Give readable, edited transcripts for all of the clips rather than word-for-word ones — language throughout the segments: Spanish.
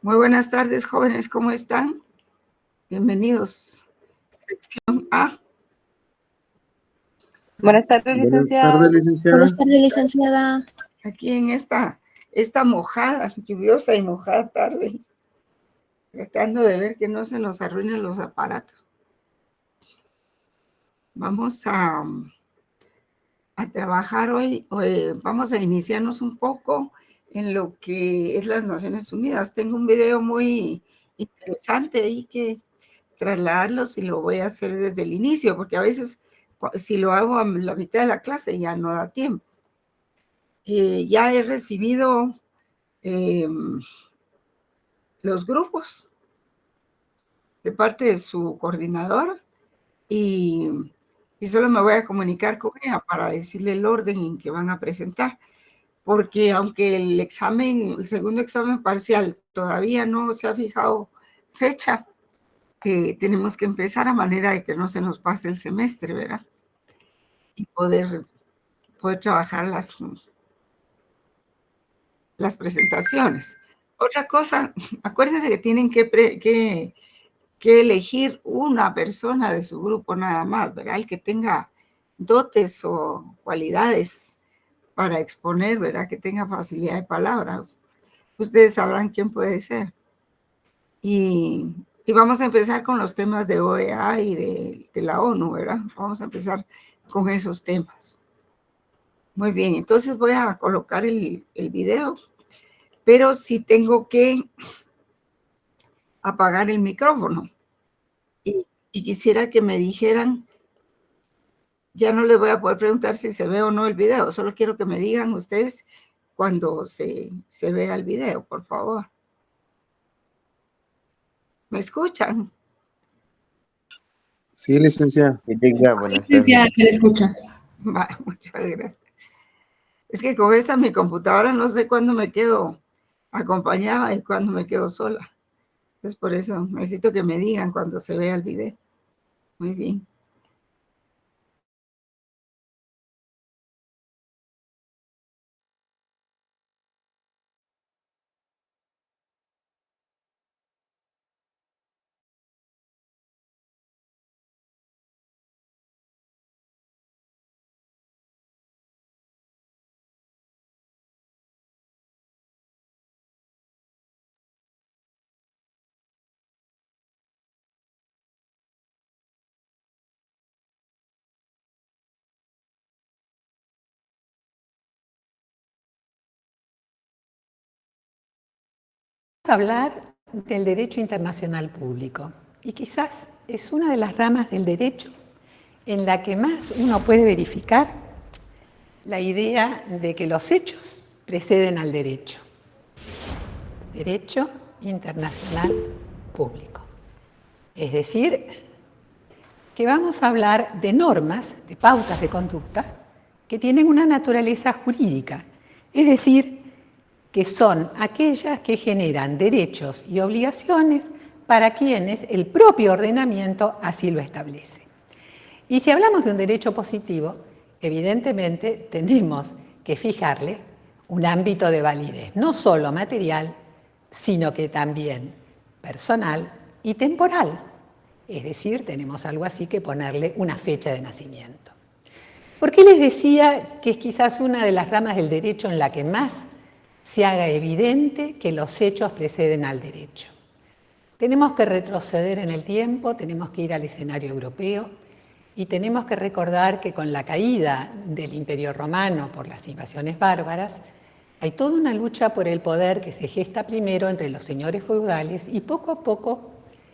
Muy buenas tardes, jóvenes, ¿cómo están? Bienvenidos. Sección A. Buenas tardes, licenciada. Buenas tardes, licenciada. Aquí en esta mojada, lluviosa y mojada tarde, tratando de ver que no se nos arruinen los aparatos. Vamos a trabajar hoy, vamos a iniciarnos un poco en lo que es las Naciones Unidas. Tengo un video muy interesante ahí que trasladarlos y lo voy a hacer desde el inicio, porque a veces si lo hago a la mitad de la clase ya no da tiempo. Ya he recibido los grupos de parte de su coordinador y solo me voy a comunicar con ella para decirle el orden en que van a presentar, porque aunque el segundo examen parcial todavía no se ha fijado fecha, tenemos que empezar a manera de que no se nos pase el semestre, ¿verdad? Y poder trabajar las presentaciones. Otra cosa, acuérdense que tienen que elegir una persona de su grupo nada más, ¿verdad? El que tenga dotes o cualidades para exponer, ¿verdad? Que tenga facilidad de palabra. Ustedes sabrán quién puede ser. Y vamos a empezar con los temas de OEA y de la ONU, ¿verdad? Vamos a empezar con esos temas. Muy bien, entonces voy a colocar el video, pero sí tengo que apagar el micrófono. Y quisiera que me dijeran, ya no les voy a poder preguntar si se ve o no el video, solo quiero que me digan ustedes cuando se vea el video, por favor. ¿Me escuchan? Sí, licenciada. Licenciada, se le escucha. Vale, muchas gracias. Es que con esta mi computadora no sé cuándo me quedo acompañada y cuándo me quedo sola. Entonces por eso necesito que me digan cuando se vea el video. Muy bien. Hablar del derecho internacional público y quizás es una de las ramas del derecho en la que más uno puede verificar la idea de que los hechos preceden al derecho. Derecho internacional público. Es decir, que vamos a hablar de normas, de pautas de conducta que tienen una naturaleza jurídica, es decir, que son aquellas que generan derechos y obligaciones para quienes el propio ordenamiento así lo establece. Y si hablamos de un derecho positivo, evidentemente tenemos que fijarle un ámbito de validez, no solo material, sino que también personal y temporal. Es decir, tenemos algo así que ponerle una fecha de nacimiento. ¿Por qué les decía que es quizás una de las ramas del derecho en la que más se haga evidente que los hechos preceden al derecho? Tenemos que retroceder en el tiempo, tenemos que ir al escenario europeo y tenemos que recordar que con la caída del Imperio Romano por las invasiones bárbaras, hay toda una lucha por el poder que se gesta primero entre los señores feudales y poco a poco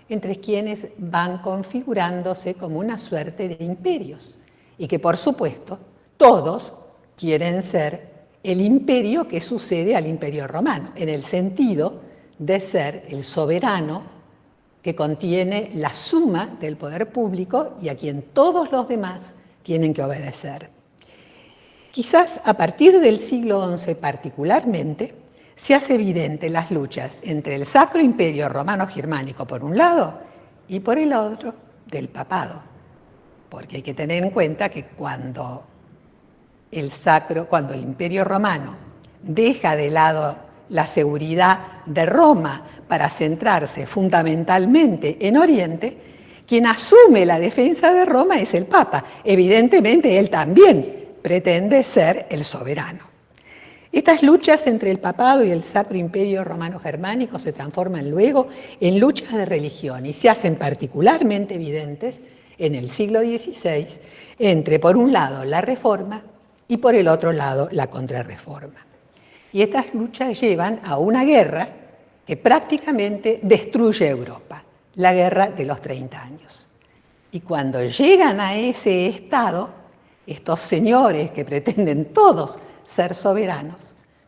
entre quienes van configurándose como una suerte de imperios y que, por supuesto, todos quieren ser el imperio que sucede al Imperio Romano, en el sentido de ser el soberano que contiene la suma del poder público y a quien todos los demás tienen que obedecer. Quizás a partir del siglo XI particularmente, se hace evidente las luchas entre el Sacro Imperio Romano Germánico por un lado y por el otro del papado. Porque hay que tener en cuenta que cuando el Imperio Romano deja de lado la seguridad de Roma para centrarse fundamentalmente en Oriente, quien asume la defensa de Roma es el Papa. Evidentemente, él también pretende ser el soberano. Estas luchas entre el papado y el Sacro Imperio Romano Germánico se transforman luego en luchas de religión y se hacen particularmente evidentes en el siglo XVI entre, por un lado, la Reforma y, por el otro lado, la Contrarreforma. Y estas luchas llevan a una guerra que prácticamente destruye Europa, la Guerra de los 30 años. Y cuando llegan a ese estado, estos señores que pretenden todos ser soberanos,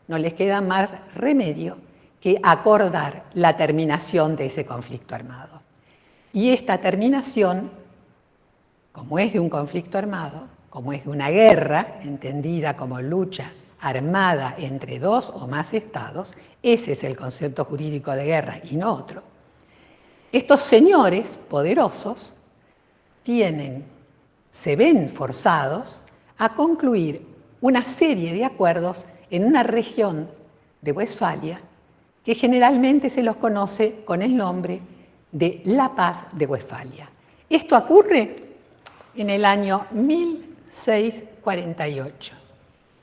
no les queda más remedio que acordar la terminación de ese conflicto armado. Y esta terminación, como es de un conflicto armado, como es de una guerra, entendida como lucha armada entre dos o más estados, ese es el concepto jurídico de guerra y no otro. Estos señores poderosos se ven forzados a concluir una serie de acuerdos en una región de Westfalia que generalmente se los conoce con el nombre de la Paz de Westfalia. Esto ocurre en el año 1648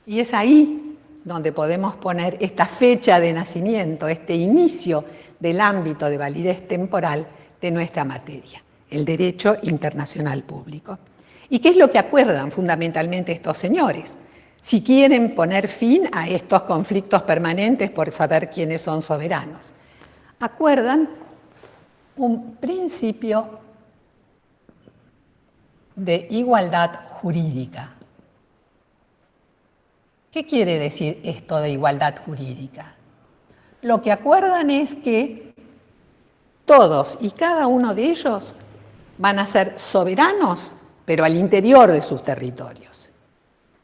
y es ahí donde podemos poner esta fecha de nacimiento, este inicio del ámbito de validez temporal de nuestra materia, el derecho internacional público. ¿Y qué es lo que acuerdan fundamentalmente estos señores? Si quieren poner fin a estos conflictos permanentes por saber quiénes son soberanos. Acuerdan un principio de igualdad jurídica. ¿Qué quiere decir esto de igualdad jurídica? Lo que acuerdan es que todos y cada uno de ellos van a ser soberanos, pero al interior de sus territorios.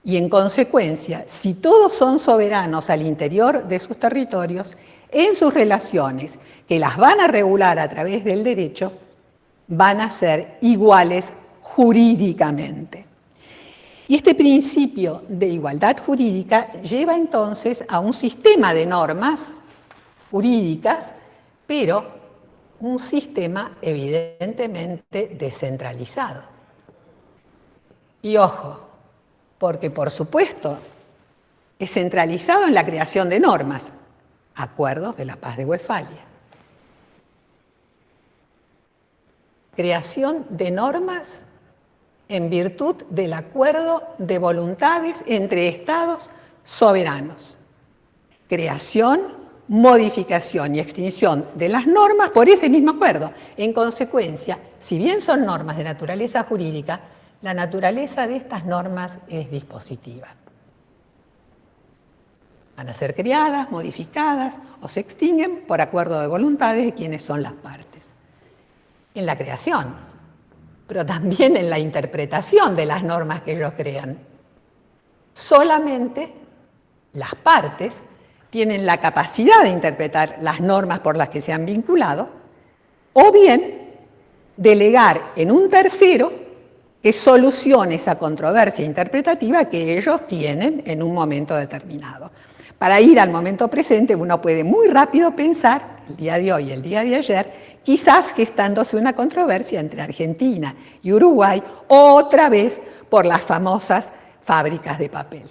Y en consecuencia, si todos son soberanos al interior de sus territorios, en sus relaciones, que las van a regular a través del derecho, van a ser iguales jurídicamente. Y este principio de igualdad jurídica lleva entonces a un sistema de normas jurídicas, pero un sistema evidentemente descentralizado. Y ojo, porque por supuesto es centralizado en la creación de normas, acuerdos de la Paz de Westfalia. Creación de normas en virtud del acuerdo de voluntades entre estados soberanos. Creación, modificación y extinción de las normas por ese mismo acuerdo. En consecuencia, si bien son normas de naturaleza jurídica, la naturaleza de estas normas es dispositiva. Van a ser creadas, modificadas o se extinguen por acuerdo de voluntades de quienes son las partes. En la creación, pero también en la interpretación de las normas que ellos crean. Solamente las partes tienen la capacidad de interpretar las normas por las que se han vinculado, o bien delegar en un tercero que solucione esa controversia interpretativa que ellos tienen en un momento determinado. Para ir al momento presente, uno puede muy rápido pensar, el día de hoy y el día de ayer, quizás gestándose una controversia entre Argentina y Uruguay, otra vez por las famosas fábricas de papel.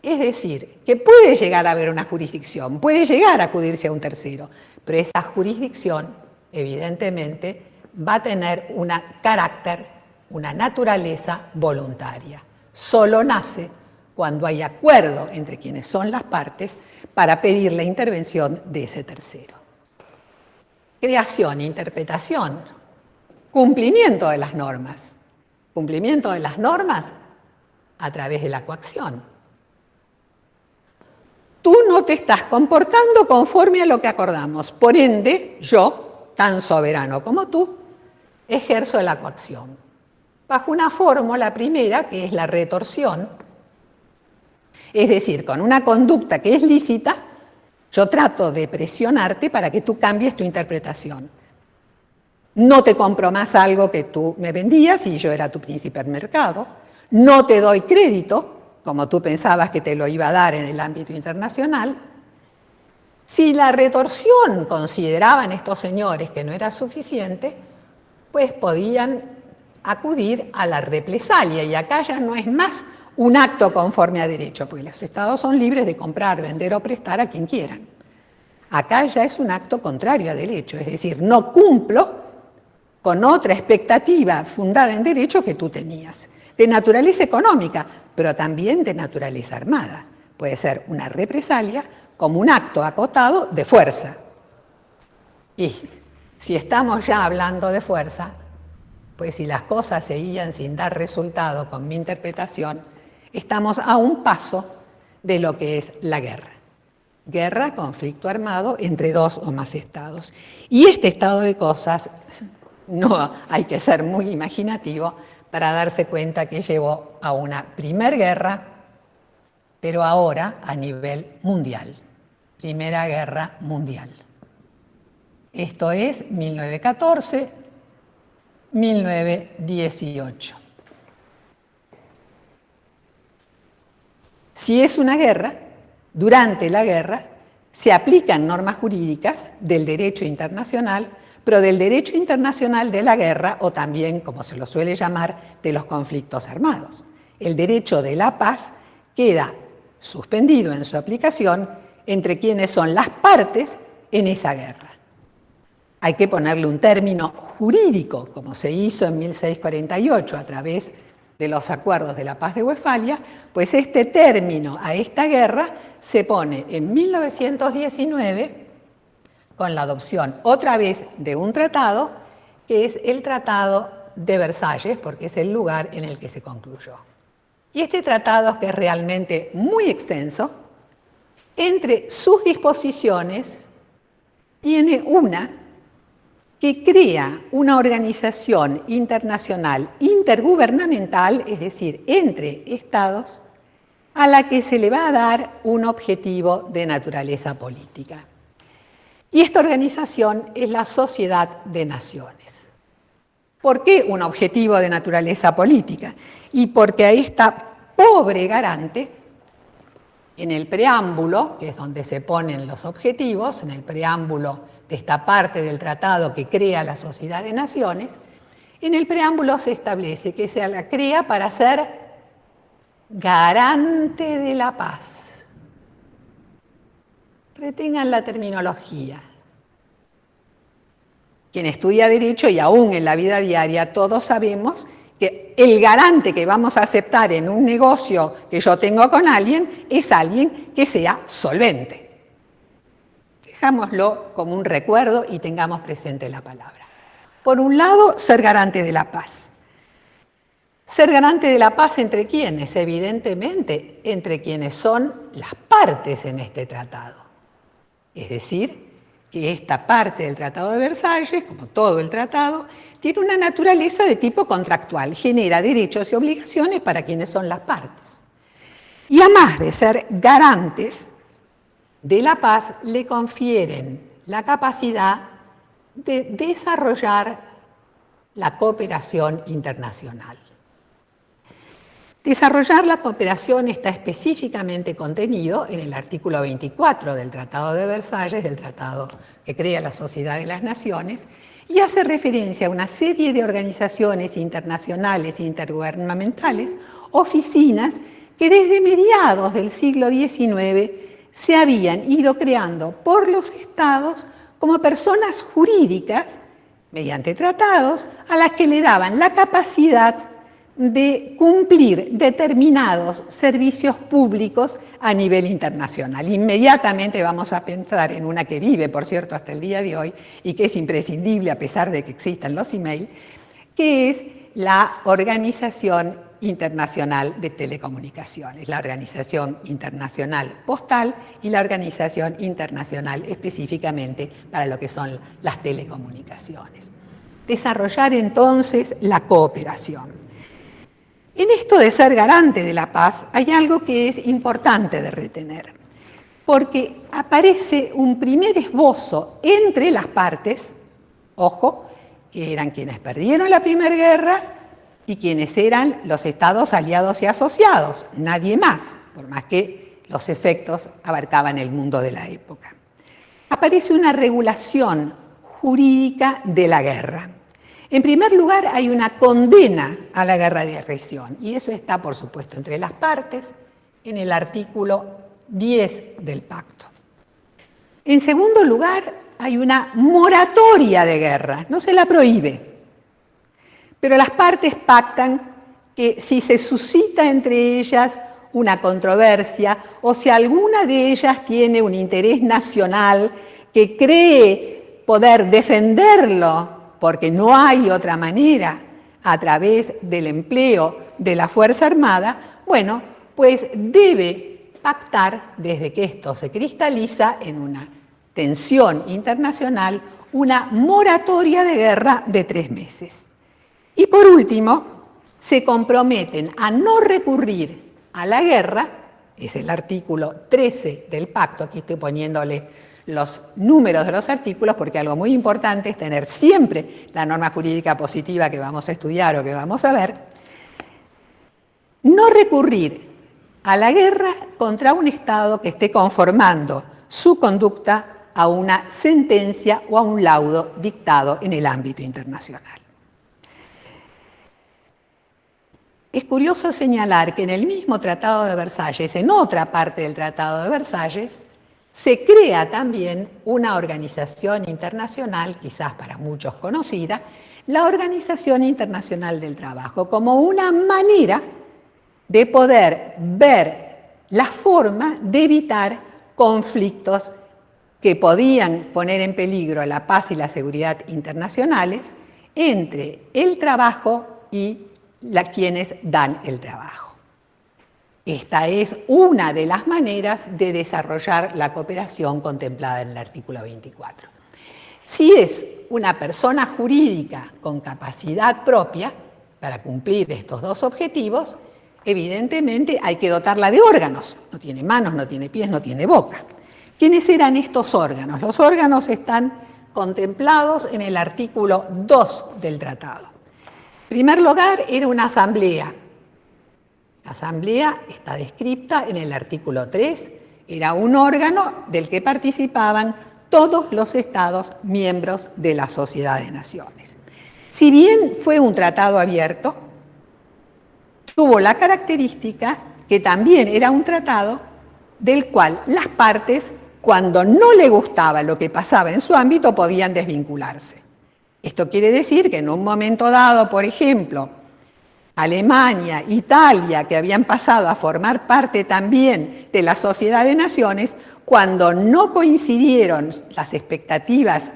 Es decir, que puede llegar a haber una jurisdicción, puede llegar a acudirse a un tercero, pero esa jurisdicción, evidentemente, va a tener un carácter, una naturaleza voluntaria. Solo nace cuando hay acuerdo entre quienes son las partes para pedir la intervención de ese tercero. Creación, interpretación, cumplimiento de las normas. Cumplimiento de las normas a través de la coacción. Tú no te estás comportando conforme a lo que acordamos. Por ende, yo, tan soberano como tú, ejerzo la coacción. Bajo una fórmula primera, que es la retorsión, es decir, con una conducta que es lícita, yo trato de presionarte para que tú cambies tu interpretación. No te compro más algo que tú me vendías y yo era tu príncipe al mercado. No te doy crédito, como tú pensabas que te lo iba a dar en el ámbito internacional. Si la retorsión consideraban estos señores que no era suficiente, pues podían acudir a la represalia, y acá ya no es más un acto conforme a derecho, porque los estados son libres de comprar, vender o prestar a quien quieran. Acá ya es un acto contrario a derecho, es decir, no cumplo con otra expectativa fundada en derecho que tú tenías, de naturaleza económica, pero también de naturaleza armada. Puede ser una represalia como un acto acotado de fuerza. Y si estamos ya hablando de fuerza, pues si las cosas seguían sin dar resultado con mi interpretación, estamos a un paso de lo que es la guerra. Guerra, conflicto armado entre dos o más estados. Y este estado de cosas, no hay que ser muy imaginativo para darse cuenta que llevó a una primer guerra, pero ahora a nivel mundial. Primera Guerra Mundial. Esto es 1914, 1918. Si es una guerra, durante la guerra se aplican normas jurídicas del derecho internacional, pero del derecho internacional de la guerra, o también, como se lo suele llamar, de los conflictos armados. El derecho de la paz queda suspendido en su aplicación entre quienes son las partes en esa guerra. Hay que ponerle un término jurídico, como se hizo en 1648 a través de los acuerdos de la paz de Westfalia, pues este término a esta guerra se pone en 1919 con la adopción otra vez de un tratado, que es el Tratado de Versalles, porque es el lugar en el que se concluyó. Y este tratado, que es realmente muy extenso, entre sus disposiciones tiene una que crea una organización internacional intergubernamental, es decir, entre estados, a la que se le va a dar un objetivo de naturaleza política. Y esta organización es la Sociedad de Naciones. ¿Por qué un objetivo de naturaleza política? Y porque a esta pobre garante, en el preámbulo, que es donde se ponen los objetivos, en el preámbulo de esta parte del tratado que crea la Sociedad de Naciones, en el preámbulo se establece que se la crea para ser garante de la paz. Retengan la terminología. Quien estudia Derecho, y aún en la vida diaria, todos sabemos que el garante que vamos a aceptar en un negocio que yo tengo con alguien es alguien que sea solvente. Dejámoslo como un recuerdo y tengamos presente la palabra. Por un lado, ser garante de la paz. Ser garante de la paz ¿entre quiénes? Evidentemente, entre quienes son las partes en este tratado. Es decir, que esta parte del Tratado de Versalles, como todo el tratado, tiene una naturaleza de tipo contractual, genera derechos y obligaciones para quienes son las partes. Y además de ser garantes de la paz, le confieren la capacidad de desarrollar la cooperación internacional. Desarrollar la cooperación está específicamente contenido en el artículo 24 del Tratado de Versalles, del tratado que crea la Sociedad de las Naciones, y hace referencia a una serie de organizaciones internacionales e intergubernamentales, oficinas que desde mediados del siglo XIX se habían ido creando por los estados como personas jurídicas, mediante tratados, a las que le daban la capacidad de cumplir determinados servicios públicos a nivel internacional. Inmediatamente vamos a pensar en una que vive, por cierto, hasta el día de hoy y que es imprescindible a pesar de que existan los email, que es la Organización Internacional de Telecomunicaciones, la Organización Internacional Postal y la Organización Internacional específicamente para lo que son las telecomunicaciones. Desarrollar entonces la cooperación. En esto de ser garante de la paz hay algo que es importante de retener, porque aparece un primer esbozo entre las partes, ojo, que eran quienes perdieron la Primera Guerra y quienes eran los estados aliados y asociados, nadie más, por más que los efectos abarcaban el mundo de la época. aparece una regulación jurídica de la guerra. En primer lugar, hay una condena a la guerra de agresión, y eso está, por supuesto, entre las partes en el artículo 10 del pacto. En segundo lugar, hay una moratoria de guerra, no se la prohíbe, pero las partes pactan que si se suscita entre ellas una controversia o si alguna de ellas tiene un interés nacional que cree poder defenderlo porque no hay otra manera a través del empleo de la Fuerza Armada, bueno, pues debe pactar desde que esto se cristaliza en una tensión internacional, una moratoria de guerra de 3 meses. Y por último, se comprometen a no recurrir a la guerra, es el artículo 13 del pacto, aquí estoy poniéndole los números de los artículos porque algo muy importante es tener siempre la norma jurídica positiva que vamos a estudiar o que vamos a ver, no recurrir a la guerra contra un Estado que esté conformando su conducta a una sentencia o a un laudo dictado en el ámbito internacional. Es curioso señalar que en el mismo Tratado de Versalles, en otra parte del Tratado de Versalles, se crea también una organización internacional, quizás para muchos conocida, la Organización Internacional del Trabajo, como una manera de poder ver la forma de evitar conflictos que podían poner en peligro la paz y la seguridad internacionales entre el trabajo y quienes dan el trabajo. Esta es una de las maneras de desarrollar la cooperación contemplada en el artículo 24. Si es una persona jurídica con capacidad propia para cumplir estos dos objetivos, evidentemente hay que dotarla de órganos. No tiene manos, no tiene pies, no tiene boca. ¿Quiénes eran estos órganos? Los órganos están contemplados en el artículo 2 del tratado. En primer lugar, era una asamblea. La asamblea está descrita en el artículo 3, era un órgano del que participaban todos los estados miembros de la Sociedad de Naciones. Si bien fue un tratado abierto, tuvo la característica que también era un tratado del cual las partes, cuando no le gustaba lo que pasaba en su ámbito, podían desvincularse. Esto quiere decir que en un momento dado, por ejemplo, Alemania, Italia, que habían pasado a formar parte también de la Sociedad de Naciones, cuando no coincidieron las expectativas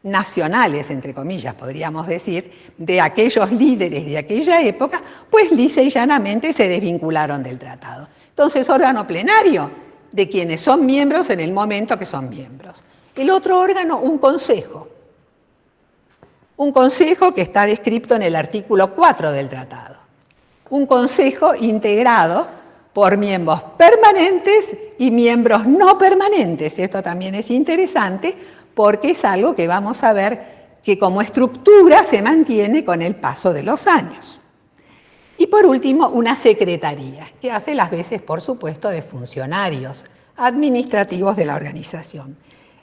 nacionales, entre comillas, podríamos decir, de aquellos líderes de aquella época, pues lisa y llanamente se desvincularon del tratado. Entonces, órgano plenario de quienes son miembros en el momento que son miembros. El otro órgano, un consejo. Un consejo que está descrito en el artículo 4 del tratado. Un consejo integrado por miembros permanentes y miembros no permanentes. Esto también es interesante porque es algo que vamos a ver que como estructura se mantiene con el paso de los años. Y por último, una secretaría, que hace las veces, por supuesto, de funcionarios administrativos de la organización.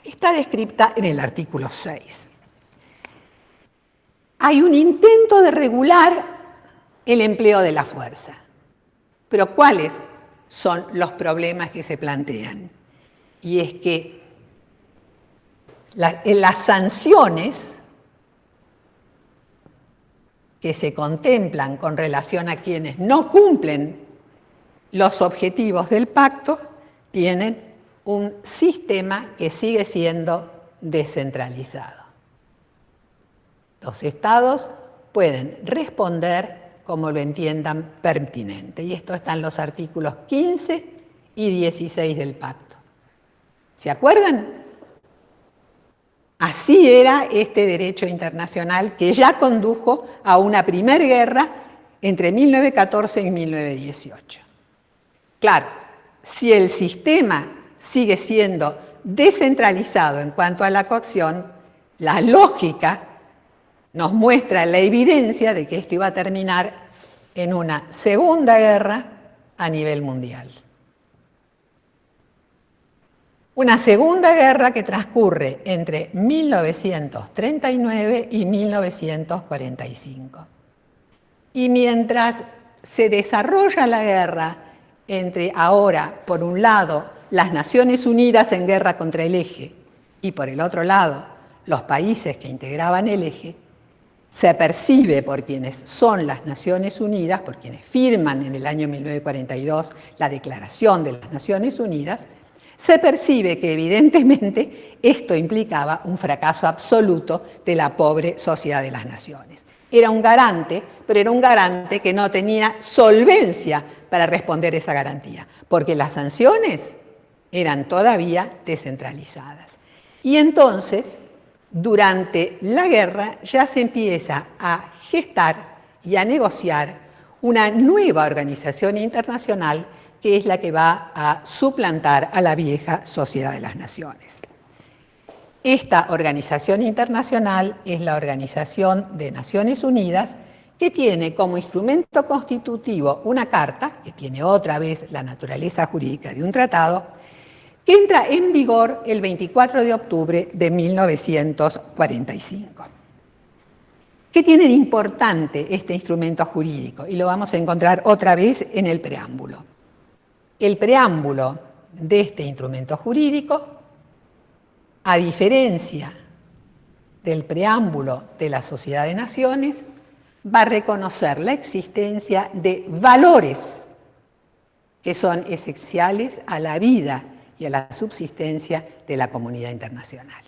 Está descrita en el artículo 6. Hay un intento de regular el empleo de la fuerza. Pero ¿cuáles son los problemas que se plantean? Y es que las sanciones que se contemplan con relación a quienes no cumplen los objetivos del pacto tienen un sistema que sigue siendo descentralizado. Los estados pueden responder como lo entiendan pertinente. Y esto está en los artículos 15 y 16 del pacto. ¿Se acuerdan? Así era este derecho internacional que ya condujo a una primera guerra entre 1914 y 1918. Claro, si el sistema sigue siendo descentralizado en cuanto a la coacción, la lógica nos muestra la evidencia de que esto iba a terminar en una segunda guerra a nivel mundial. Una segunda guerra que transcurre entre 1939 y 1945. Y mientras se desarrolla la guerra entre ahora, por un lado, las Naciones Unidas en guerra contra el eje y por el otro lado, los países que integraban el eje, se percibe por quienes son las Naciones Unidas, por quienes firman en el año 1942 la Declaración de las Naciones Unidas, se percibe que evidentemente esto implicaba un fracaso absoluto de la pobre sociedad de las naciones. Era un garante, pero era un garante que no tenía solvencia para responder esa garantía, porque las sanciones eran todavía descentralizadas. Y entonces, durante la guerra, ya se empieza a gestar y a negociar una nueva organización internacional que es la que va a suplantar a la vieja Sociedad de las Naciones. Esta organización internacional es la Organización de Naciones Unidas, que tiene como instrumento constitutivo una carta, que tiene otra vez la naturaleza jurídica de un tratado, que entra en vigor el 24 de octubre de 1945. ¿Qué tiene de importante este instrumento jurídico? Y lo vamos a encontrar otra vez en el preámbulo. El preámbulo de este instrumento jurídico, a diferencia del preámbulo de la Sociedad de Naciones, va a reconocer la existencia de valores que son esenciales a la vida y a la subsistencia de la comunidad internacional.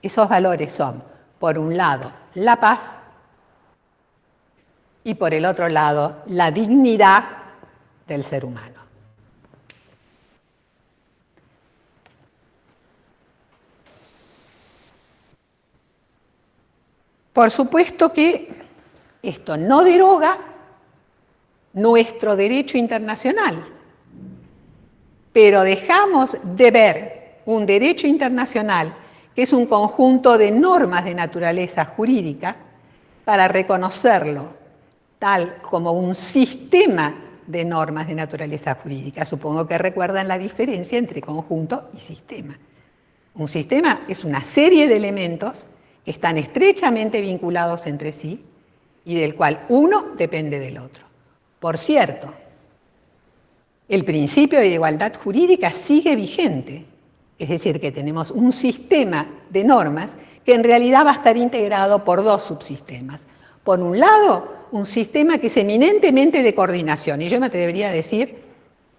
Esos valores son, por un lado, la paz y por el otro lado, la dignidad del ser humano. Por supuesto que esto no deroga nuestro derecho internacional, pero dejamos de ver un derecho internacional que es un conjunto de normas de naturaleza jurídica para reconocerlo tal como un sistema de normas de naturaleza jurídica. Supongo que recuerdan la diferencia entre conjunto y sistema. Un sistema es una serie de elementos que están estrechamente vinculados entre sí y del cual uno depende del otro. Por cierto, el principio de igualdad jurídica sigue vigente, es decir, que tenemos un sistema de normas que en realidad va a estar integrado por dos subsistemas. Por un lado, un sistema que es eminentemente de coordinación, y yo me atrevería a decir,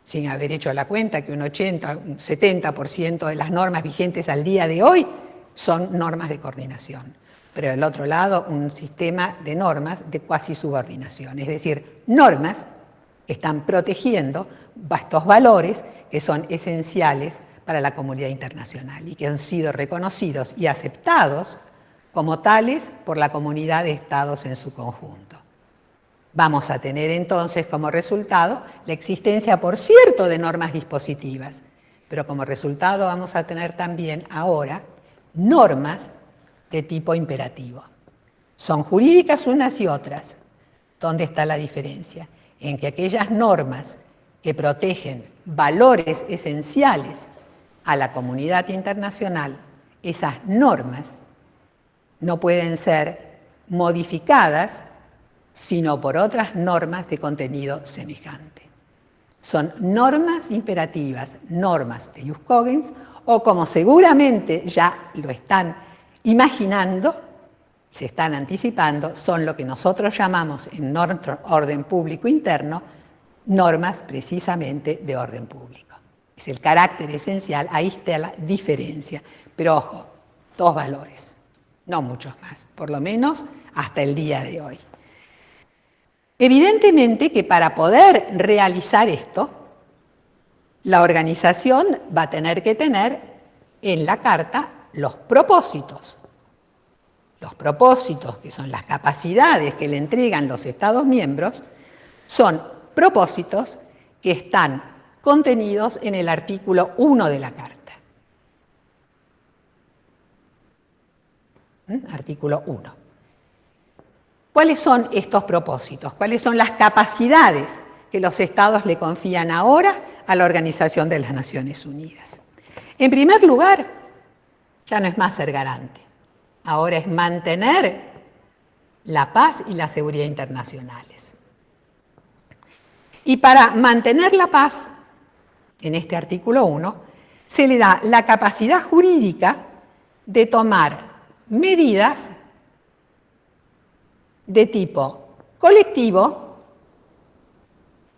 sin haber hecho la cuenta, que un 80, un 70% de las normas vigentes al día de hoy son normas de coordinación. Pero del otro lado, un sistema de normas de cuasi subordinación, es decir, normas que están protegiendo estos valores que son esenciales para la comunidad internacional y que han sido reconocidos y aceptados como tales por la comunidad de estados en su conjunto. Vamos a tener entonces como resultado la existencia, por cierto, de normas dispositivas, pero como resultado vamos a tener también ahora normas de tipo imperativo. Son jurídicas unas y otras. ¿Dónde está la diferencia? En que aquellas normas que protegen valores esenciales a la comunidad internacional, esas normas no pueden ser modificadas sino por otras normas de contenido semejante. Son normas imperativas, normas de ius cogens, o como seguramente ya lo están imaginando, se están anticipando, son lo que nosotros llamamos en nuestro orden público interno, normas precisamente de orden público. Es el carácter esencial, ahí está la diferencia. Pero ojo, dos valores, no muchos más, por lo menos hasta el día de hoy. Evidentemente que para poder realizar esto, la organización va a tener que tener en la Carta los propósitos. Los propósitos, que son las capacidades que le entregan los Estados miembros, son propósitos que están contenidos en el artículo 1 de la Carta. Artículo 1. ¿Cuáles son estos propósitos? ¿Cuáles son las capacidades que los Estados le confían ahora a la Organización de las Naciones Unidas? En primer lugar, ya no es más ser garante, ahora es mantener la paz y la seguridad internacionales. Y para mantener la paz, en este artículo 1, se le da la capacidad jurídica de tomar medidas de tipo colectivo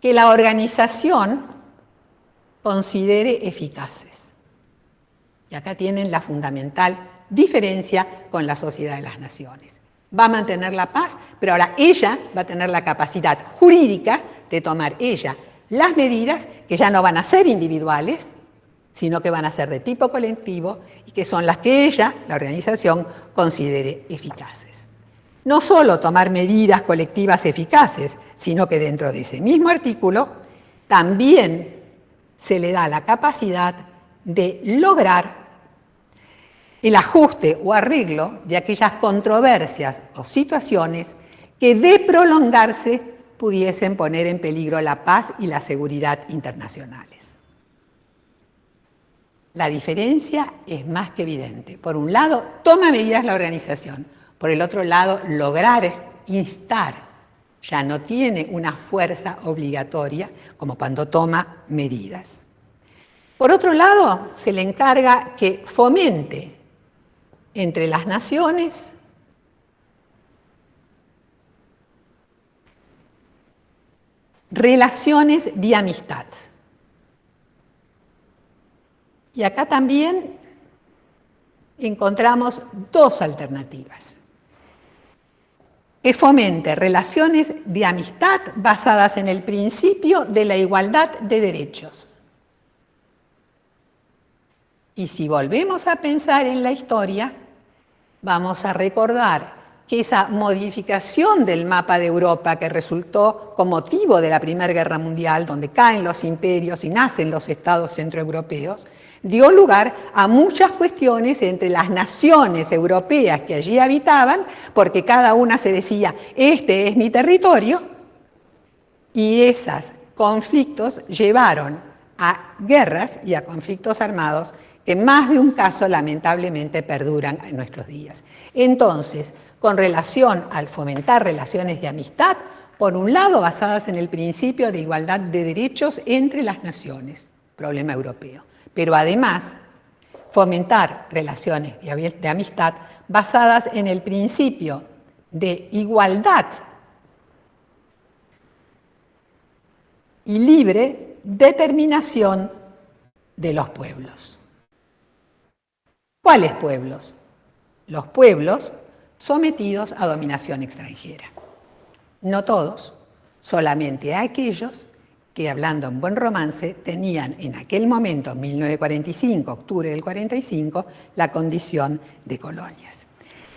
que la organización considere eficaces. Y acá tienen la fundamental diferencia con la Sociedad de las Naciones. Va a mantener la paz, pero ahora ella va a tener la capacidad jurídica de tomar ella las medidas que ya no van a ser individuales, sino que van a ser de tipo colectivo y que son las que ella, la organización, considere eficaces. No solo tomar medidas colectivas eficaces, sino que dentro de ese mismo artículo también se le da la capacidad de lograr el ajuste o arreglo de aquellas controversias o situaciones que de prolongarse pudiesen poner en peligro la paz y la seguridad internacionales. La diferencia es más que evidente. Por un lado, toma medidas la organización. Por el otro lado, lograr instar ya no tiene una fuerza obligatoria como cuando toma medidas. Por otro lado, se le encarga que fomente entre las naciones relaciones de amistad. Y acá también encontramos dos alternativas. Que fomente relaciones de amistad basadas en el principio de la igualdad de derechos. Y si volvemos a pensar en la historia, vamos a recordar que esa modificación del mapa de Europa que resultó con motivo de la Primera Guerra Mundial, donde caen los imperios y nacen los estados centroeuropeos, dio lugar a muchas cuestiones entre las naciones europeas que allí habitaban, porque cada una se decía, este es mi territorio, y esos conflictos llevaron a guerras y a conflictos armados que en más de un caso lamentablemente perduran en nuestros días. Entonces, con relación al fomentar relaciones de amistad, por un lado basadas en el principio de igualdad de derechos entre las naciones, problema europeo, pero además fomentar relaciones de amistad basadas en el principio de igualdad y libre determinación de los pueblos. ¿Cuáles pueblos? Los pueblos sometidos a dominación extranjera. No todos, solamente aquellos que, hablando en buen romance, tenían en aquel momento, en 1945, octubre del 45, la condición de colonias.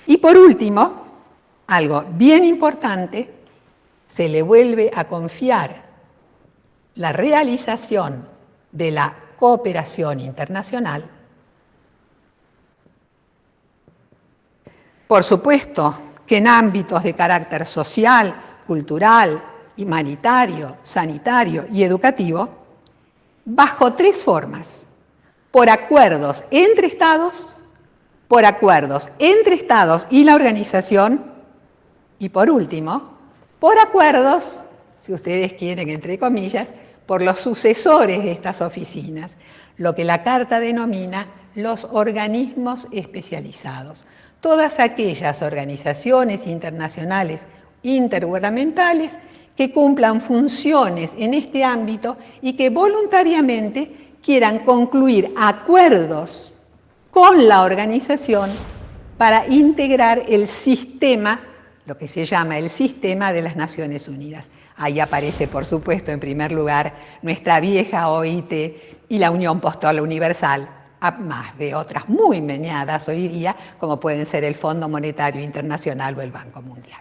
Y por último, algo bien importante, se le vuelve a confiar la realización de la cooperación internacional. Por supuesto que en ámbitos de carácter social, cultural, humanitario, sanitario y educativo, bajo tres formas: por acuerdos entre Estados y la organización, y por último, por acuerdos, si ustedes quieren, entre comillas, por los sucesores de estas oficinas, lo que la Carta denomina los organismos especializados. Todas aquellas organizaciones internacionales intergubernamentales que cumplan funciones en este ámbito y que voluntariamente quieran concluir acuerdos con la organización para integrar el sistema, lo que se llama el sistema de las Naciones Unidas. Ahí aparece, por supuesto, en primer lugar, nuestra vieja OIT y la Unión Postal Universal, más de otras muy meneadas hoy día, como pueden ser el Fondo Monetario Internacional o el Banco Mundial.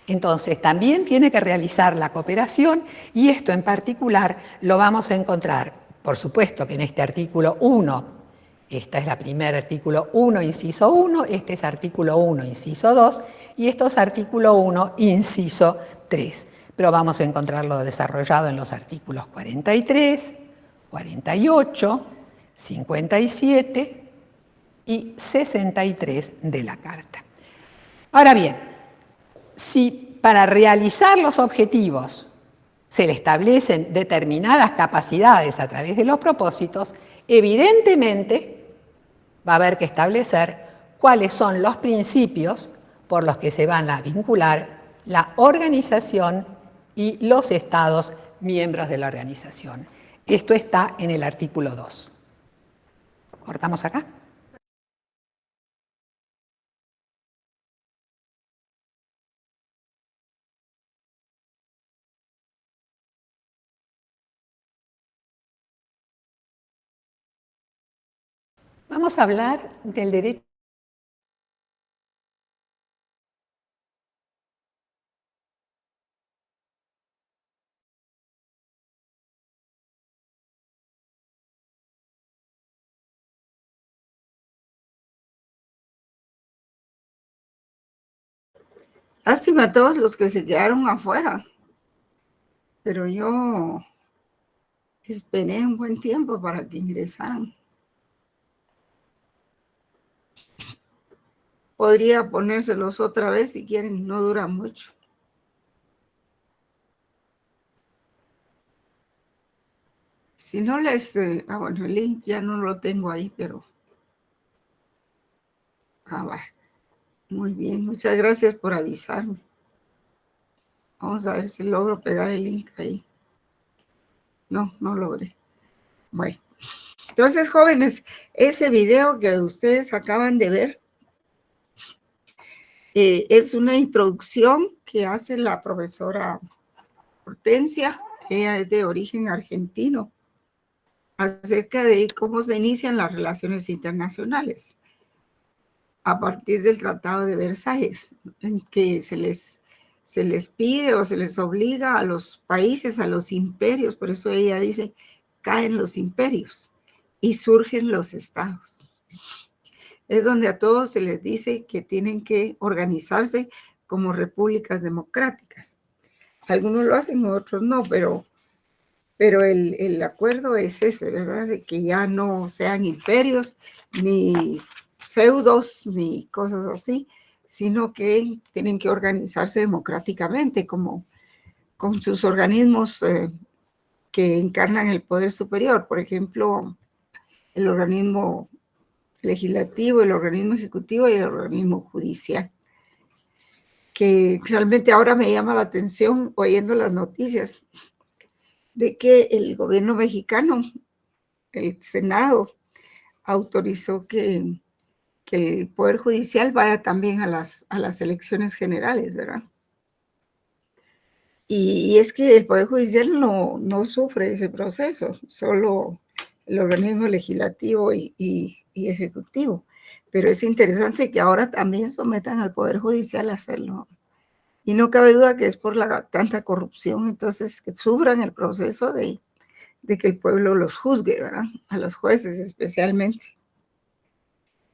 Entonces, también tiene que realizar la cooperación, y esto en particular lo vamos a encontrar, por supuesto, que en este artículo 1, este es el primer artículo 1, inciso 1, este es artículo 1, inciso 2, y esto es artículo 1, inciso 3. Pero vamos a encontrarlo desarrollado en los artículos 43, 48, 57 y 63 de la Carta. Ahora bien, si para realizar los objetivos se le establecen determinadas capacidades a través de los propósitos, evidentemente va a haber que establecer cuáles son los principios por los que se van a vincular la organización y los estados miembros de la organización. Esto está en el artículo 2. ¿Cortamos acá? Vamos a hablar del derecho. Lástima a todos los que se quedaron afuera, pero yo esperé un buen tiempo para que ingresaran. Podría ponérselos otra vez si quieren, no dura mucho. Si no les... bueno, el link ya no lo tengo ahí, pero... bueno. Muy bien, muchas gracias por avisarme. Vamos a ver si logro pegar el link ahí. No, no logré. Bueno, entonces, jóvenes, ese video que ustedes acaban de ver es una introducción que hace la profesora Hortensia. Ella es de origen argentino, acerca de cómo se inician las relaciones internacionales a partir del Tratado de Versalles, en que se les pide o se les obliga a los países, a los imperios, por eso ella dice, caen los imperios y surgen los estados. Es donde a todos se les dice que tienen que organizarse como repúblicas democráticas. Algunos lo hacen, otros no, pero el acuerdo es ese, ¿verdad? De que ya no sean imperios ni feudos ni cosas así, sino que tienen que organizarse democráticamente como con sus organismos que encarnan el poder superior. Por ejemplo, el organismo legislativo, el organismo ejecutivo y el organismo judicial. Que realmente ahora me llama la atención oyendo las noticias de que el gobierno mexicano, el Senado, autorizó que el Poder Judicial vaya también a las elecciones generales, ¿verdad? Y es que el Poder Judicial no sufre ese proceso, solo el organismo legislativo y ejecutivo. Pero es interesante que ahora también sometan al Poder Judicial a hacerlo. Y no cabe duda que es por tanta corrupción, entonces que sufran el proceso de que el pueblo los juzgue, ¿verdad? A los jueces especialmente.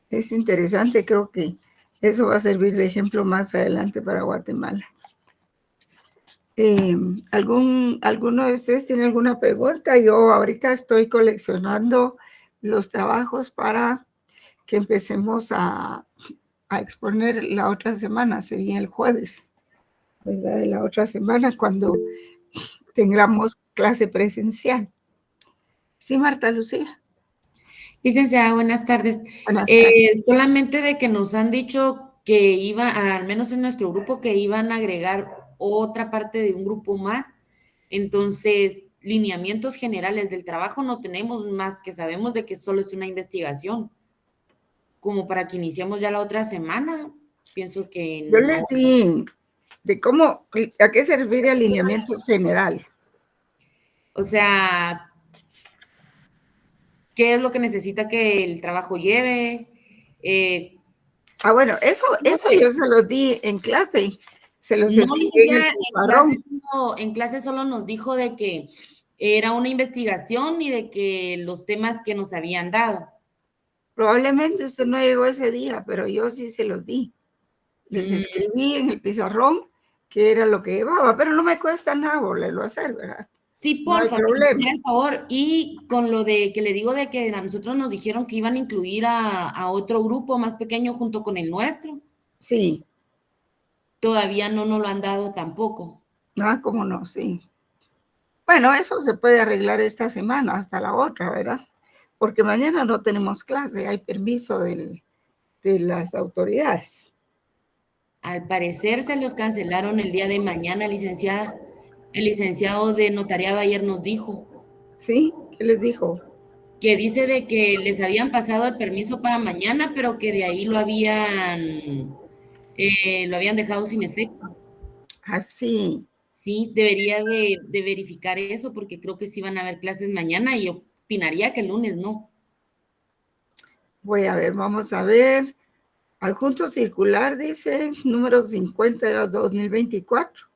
Es interesante, creo que eso va a servir de ejemplo más adelante para Guatemala. ¿Alguno de ustedes tiene alguna pregunta? Yo ahorita estoy coleccionando los trabajos para que empecemos a exponer la otra semana, sería el jueves, ¿verdad? De la otra semana, cuando tengamos clase presencial. Sí, Marta Lucía. Licenciada, buenas tardes. Buenas tardes. Solamente de que nos han dicho que iba, al menos en nuestro grupo, que iban a agregar otra parte de un grupo más. Entonces, lineamientos generales del trabajo no tenemos, más que sabemos de que solo es una investigación. Como para que iniciemos ya la otra semana, pienso que Yo les di de cómo, a qué se refiere alineamientos generales. O sea, ¿qué es lo que necesita que el trabajo lleve? Bueno, eso yo se los di en clase, se los expliqué en el pizarrón. En clase solo nos dijo de que era una investigación y de que los temas que nos habían dado. Probablemente usted no llegó ese día, pero yo sí se los di. Les escribí en el pizarrón qué era lo que llevaba, pero no me cuesta nada volverlo a hacer, ¿verdad? Sí, No hay porfa, si me problema. hiciera el favor. Y con lo de que le digo de que a nosotros nos dijeron que iban a incluir a otro grupo más pequeño junto con el nuestro, Sí. todavía no nos lo han dado tampoco. Ah, cómo no, sí. Bueno, eso se puede arreglar esta semana hasta la otra, ¿verdad? Porque mañana no tenemos clase, hay permiso de las autoridades. Al parecer se los cancelaron el día de mañana, licenciada. El licenciado de notariado ayer nos dijo ¿Sí? ¿Qué les dijo? que dice de que les habían pasado el permiso para mañana, pero que de ahí lo habían dejado sin efecto. Así. Sí, debería de verificar eso porque creo que sí van a haber clases mañana y yo opinaría que el lunes no. Voy a ver, vamos a ver. Adjunto circular dice número 50 de 2024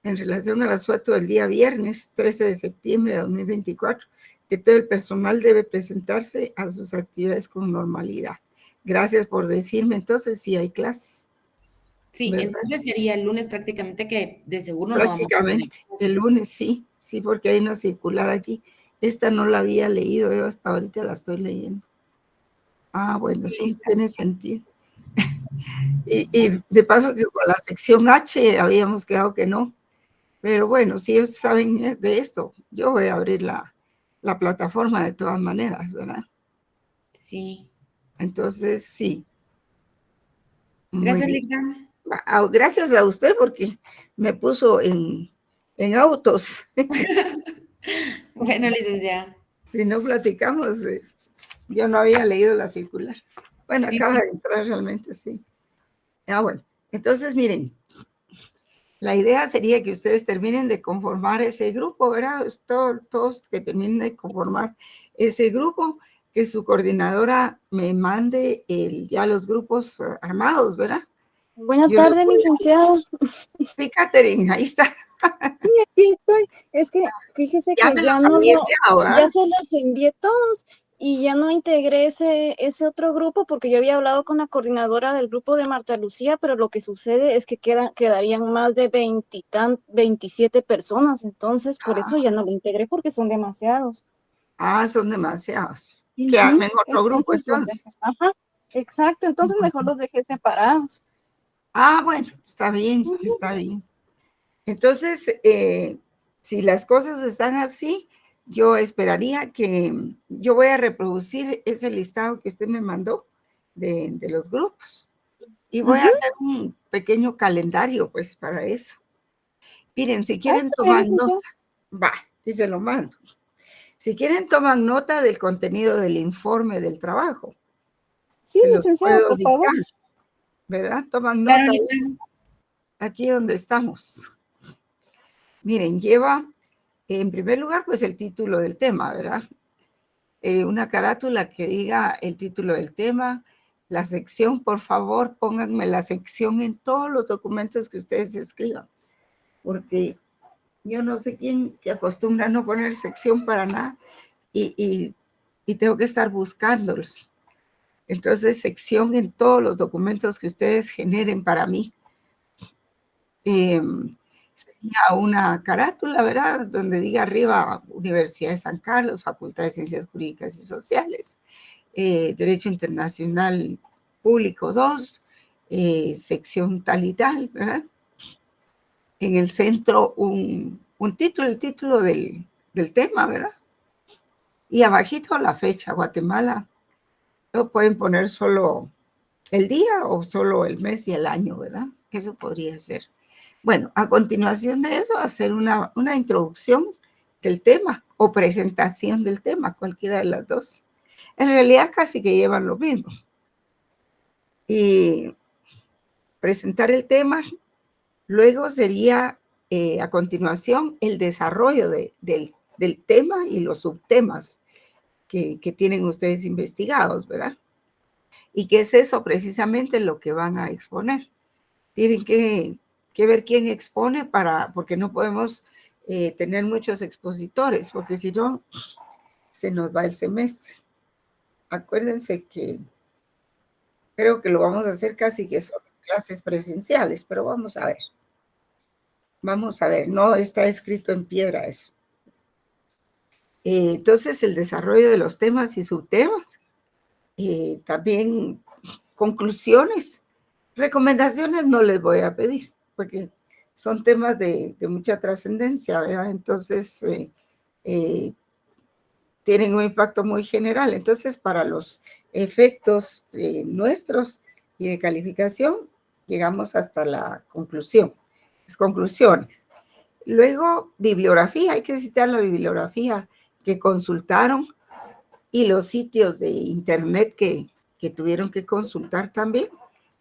en relación al asueto del día viernes 13 de septiembre de 2024, que todo el personal debe presentarse a sus actividades con normalidad. Gracias por decirme entonces si hay clases. Sí, ¿Verdad? entonces sería el lunes prácticamente que de seguro no vamos a tener. Prácticamente, el lunes sí, sí, porque hay una circular aquí. Esta no la había leído, yo hasta ahorita la estoy leyendo. Ah, bueno, sí, tiene sentido. Y de paso que con la sección H habíamos quedado que no. Pero bueno, si ellos saben de esto, yo voy a abrir la plataforma de todas maneras, ¿verdad? Sí. Entonces, sí. Muy Gracias, bien. Ligda. Gracias a usted porque me puso en autos. Bueno, licenciada. Si no platicamos, yo no había leído la circular. Bueno, Sí, acaba sí. de entrar realmente, sí. Ah, bueno. Entonces, miren, la idea sería que ustedes terminen de conformar ese grupo, ¿verdad? Todos que terminen de conformar ese grupo, que su coordinadora me mande ya los grupos armados, ¿verdad? Buenas Yo los tardes, voy licenciado. Sí, Catherine, ahí está. Sí, aquí estoy. Es que fíjese Ya que me ya los no había lo, enviado, ya ¿verdad? se los envié todos y ya no integré ese otro grupo porque yo había hablado con la coordinadora del grupo de Marta Lucía, pero lo que sucede es que quedarían más de 27 personas, entonces por eso ya no lo integré porque son demasiados. Son demasiados. Que Ujú. armen otro grupo, Entonces los dejé. entonces. Ajá, exacto, entonces mejor los dejé separados. Bueno, está bien, está bien. Entonces, si las cosas están así, yo esperaría que yo voy a reproducir ese listado que usted me mandó de los grupos y voy a Ujú. hacer un pequeño calendario, pues, para eso. Miren, si Ah, quieren está bien, tomar nota, licenciado. va, y se lo mando. Si quieren tomar nota del contenido del informe del trabajo, Sí, se los licenciado, puedo por favor. dictar, ¿verdad? Toman Claro, nota Ligda. aquí donde estamos. Miren, lleva en primer lugar, pues el título del tema, ¿verdad? Una carátula que diga el título del tema, la sección, por favor, pónganme la sección en todos los documentos que ustedes escriban, porque yo no sé quién que acostumbra a no poner sección para nada y tengo que estar buscándolos. Entonces, sección en todos los documentos que ustedes generen para mí. Sería una carátula, ¿verdad? Donde diga arriba Universidad de San Carlos, Facultad de Ciencias Jurídicas y Sociales, Derecho Internacional Público 2, sección tal y tal, ¿verdad? En el centro un título, el título del tema, ¿verdad? Y abajito la fecha, Guatemala. Lo pueden poner solo el día o solo el mes y el año, ¿verdad? Eso podría ser. Bueno, a continuación de eso, hacer una introducción del tema o presentación del tema, cualquiera de las dos. En realidad casi que llevan lo mismo. Y presentar el tema, luego sería a continuación el desarrollo del tema y los subtemas que tienen ustedes investigados, ¿verdad? ¿Y qué es eso precisamente lo que van a exponer? Tienen que ver quién expone porque no podemos tener muchos expositores, porque si no, se nos va el semestre. Acuérdense que creo que lo vamos a hacer casi que son clases presenciales, pero vamos a ver. Vamos a ver, no está escrito en piedra eso. Entonces, el desarrollo de los temas y subtemas, también conclusiones, recomendaciones no les voy a pedir, porque son temas de mucha trascendencia, ¿verdad? Entonces, tienen un impacto muy general. Entonces, para los efectos nuestros y de calificación, llegamos hasta la conclusión, las conclusiones. Luego, bibliografía, hay que citar la bibliografía que consultaron y los sitios de internet que tuvieron que consultar también,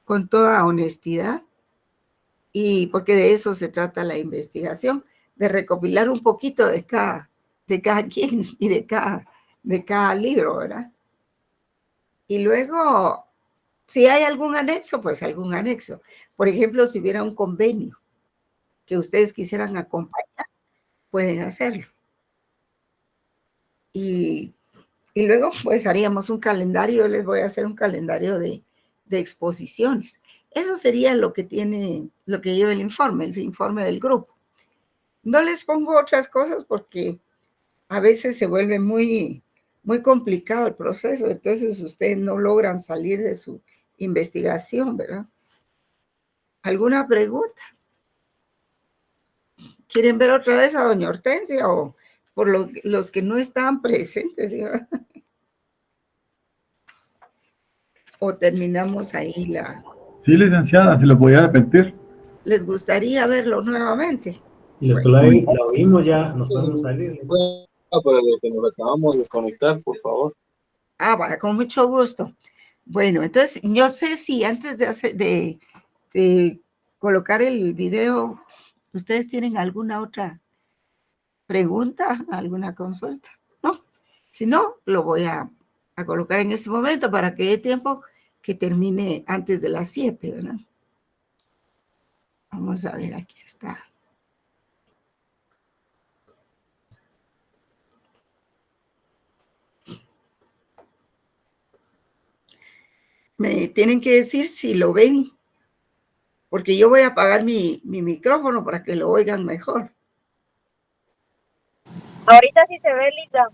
con toda honestidad, y porque de eso se trata la investigación, de recopilar un poquito de cada quien y de cada libro, ¿verdad? Y luego, si hay algún anexo, pues algún anexo. Por ejemplo, si hubiera un convenio que ustedes quisieran acompañar, pueden hacerlo. Y luego, pues haríamos un calendario, les voy a hacer un calendario de exposiciones. Eso sería lo que lleva el informe del grupo. No les pongo otras cosas porque a veces se vuelve muy, muy complicado el proceso, entonces ustedes no logran salir de su investigación, ¿verdad? ¿Alguna pregunta? ¿Quieren ver otra vez a doña Hortensia o por los que no estaban presentes, ¿verdad? ¿O terminamos ahí la...? Sí, licenciada, se lo voy a repetir. ¿Les gustaría verlo nuevamente? Y los que la oímos ya nos podemos salir. Para los que nos acabamos de conectar, por favor. Vaya, con mucho gusto. Bueno, entonces, yo sé si antes de colocar el video, ¿ustedes tienen alguna otra pregunta, alguna consulta? ¿No? Si no, lo voy a colocar en este momento para que dé tiempo que termine antes de las 7, ¿verdad? Vamos a ver, aquí está. Me tienen que decir si lo ven, porque yo voy a apagar mi micrófono para que lo oigan mejor. Ahorita sí se ve, Lisa.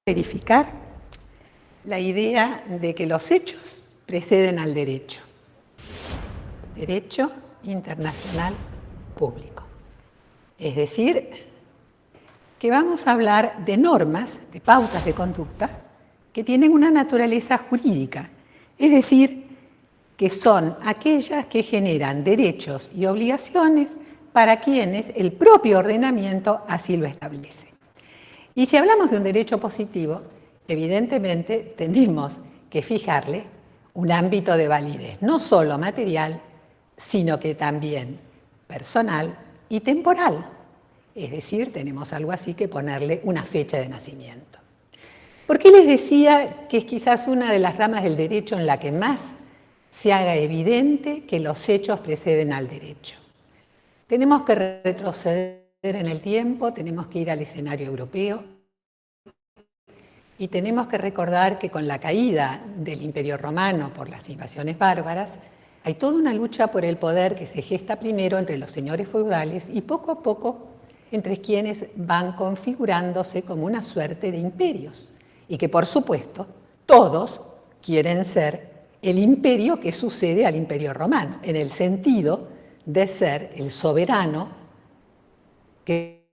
Verificar la idea de que los hechos preceden al derecho. Derecho internacional público. Es decir, que vamos a hablar de normas, de pautas de conducta, que tienen una naturaleza jurídica. Es decir, que son aquellas que generan derechos y obligaciones para quienes el propio ordenamiento así lo establece. Y si hablamos de un derecho positivo, evidentemente tenemos que fijarle un ámbito de validez, no solo material, sino que también personal y temporal. Es decir, tenemos algo así que ponerle una fecha de nacimiento. ¿Por qué les decía que es quizás una de las ramas del derecho en la que más se haga evidente que los hechos preceden al derecho? Tenemos que retroceder en el tiempo, tenemos que ir al escenario europeo y tenemos que recordar que con la caída del Imperio Romano por las invasiones bárbaras, hay toda una lucha por el poder que se gesta primero entre los señores feudales y poco a poco entre quienes van configurándose como una suerte de imperios y que, por supuesto, todos quieren ser el imperio que sucede al Imperio Romano, en el sentido de ser el soberano que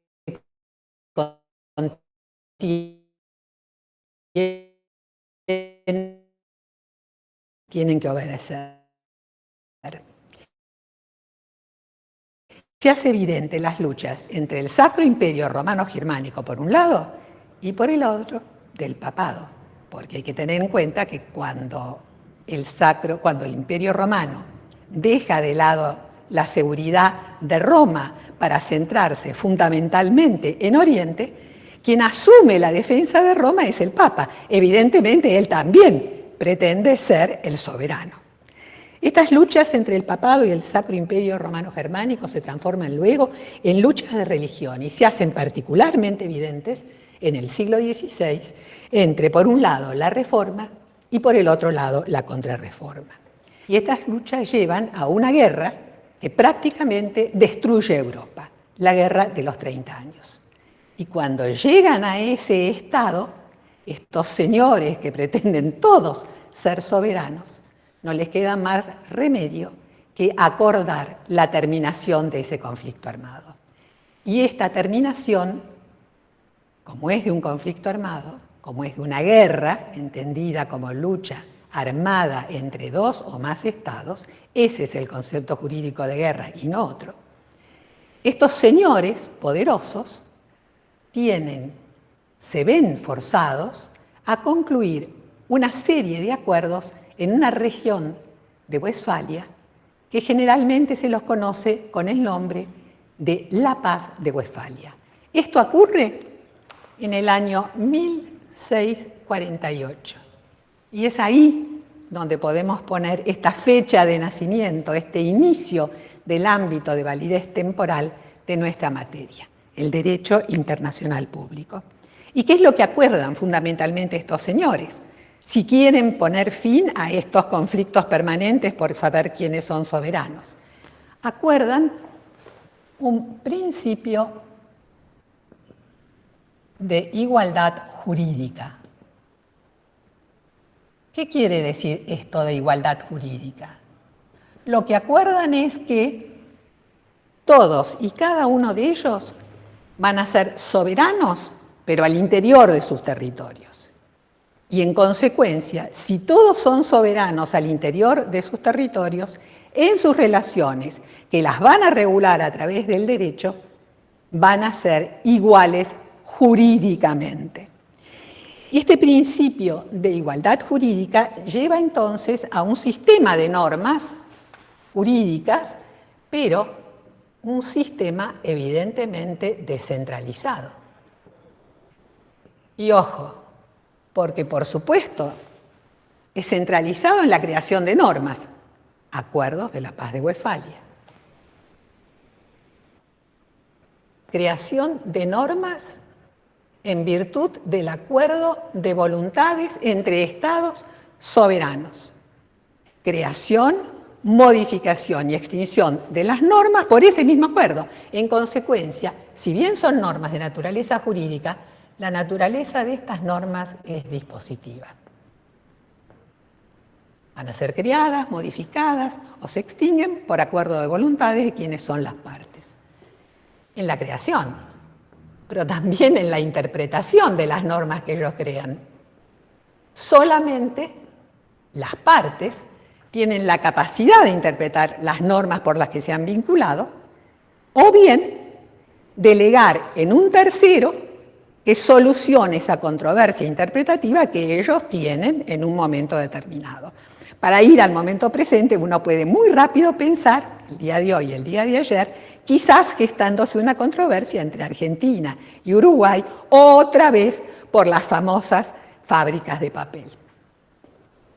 tienen que obedecer. Se hace evidente las luchas entre el Sacro Imperio Romano Germánico por un lado y por el otro del papado, porque hay que tener en cuenta que cuando el Imperio Romano deja de lado la seguridad de Roma para centrarse fundamentalmente en Oriente, quien asume la defensa de Roma es el Papa. Evidentemente, él también pretende ser el soberano. Estas luchas entre el papado y el Sacro Imperio Romano Germánico se transforman luego en luchas de religión y se hacen particularmente evidentes en el siglo XVI entre, por un lado, la Reforma y por el otro lado, la Contrarreforma. Y estas luchas llevan a una guerra que prácticamente destruye Europa, la guerra de los 30 años. Y cuando llegan a ese estado, estos señores que pretenden todos ser soberanos, no les queda más remedio que acordar la terminación de ese conflicto armado. Y esta terminación, como es de un conflicto armado, como es de una guerra, entendida como lucha armada entre dos o más estados, ese es el concepto jurídico de guerra y no otro. Estos señores poderosos se ven forzados a concluir una serie de acuerdos en una región de Westfalia que generalmente se los conoce con el nombre de la Paz de Westfalia. Esto ocurre en el año 1648 y es ahí donde podemos poner esta fecha de nacimiento, este inicio del ámbito de validez temporal de nuestra materia, el derecho internacional público. ¿Y qué es lo que acuerdan fundamentalmente estos señores? Si quieren poner fin a estos conflictos permanentes por saber quiénes son soberanos, acuerdan un principio de igualdad jurídica. ¿Qué quiere decir esto de igualdad jurídica? Lo que acuerdan es que todos y cada uno de ellos van a ser soberanos, pero al interior de sus territorios. Y en consecuencia, si todos son soberanos al interior de sus territorios, en sus relaciones, que las van a regular a través del derecho, van a ser iguales jurídicamente. Y este principio de igualdad jurídica lleva entonces a un sistema de normas jurídicas, pero un sistema evidentemente descentralizado. Y ojo, porque por supuesto es centralizado en la creación de normas, acuerdos de la Paz de Westfalia. Creación de normas en virtud del acuerdo de voluntades entre estados soberanos. Creación, modificación y extinción de las normas por ese mismo acuerdo. En consecuencia, si bien son normas de naturaleza jurídica, la naturaleza de estas normas es dispositiva. Van a ser creadas, modificadas o se extinguen por acuerdo de voluntades de quienes son las partes. En la creación, pero también en la interpretación de las normas que ellos crean. Solamente las partes tienen la capacidad de interpretar las normas por las que se han vinculado, o bien delegar en un tercero que solucione esa controversia interpretativa que ellos tienen en un momento determinado. Para ir al momento presente, uno puede muy rápido pensar, el día de hoy y el día de ayer, quizás gestándose una controversia entre Argentina y Uruguay, otra vez por las famosas fábricas de papel.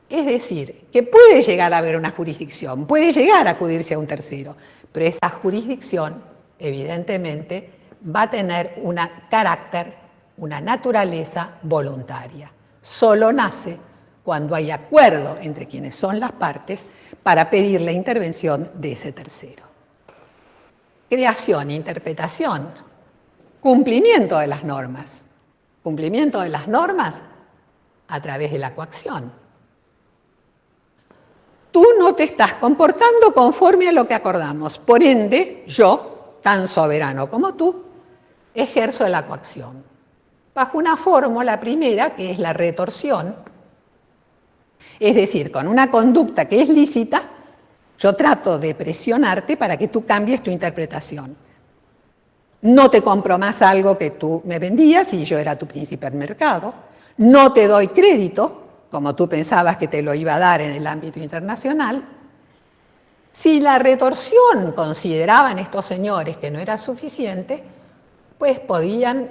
Es decir, que puede llegar a haber una jurisdicción, puede llegar a acudirse a un tercero, pero esa jurisdicción, evidentemente, va a tener un carácter, una naturaleza voluntaria. Solo nace cuando hay acuerdo entre quienes son las partes para pedir la intervención de ese tercero. Creación, interpretación, cumplimiento de las normas. Cumplimiento de las normas a través de la coacción. Tú no te estás comportando conforme a lo que acordamos. Por ende, yo, tan soberano como tú, ejerzo la coacción. Bajo una fórmula primera, que es la retorsión, es decir, con una conducta que es lícita, yo trato de presionarte para que tú cambies tu interpretación. No te compro más algo que tú me vendías y yo era tu príncipe al mercado. No te doy crédito, como tú pensabas que te lo iba a dar en el ámbito internacional. Si la retorsión consideraban estos señores que no era suficiente, pues podían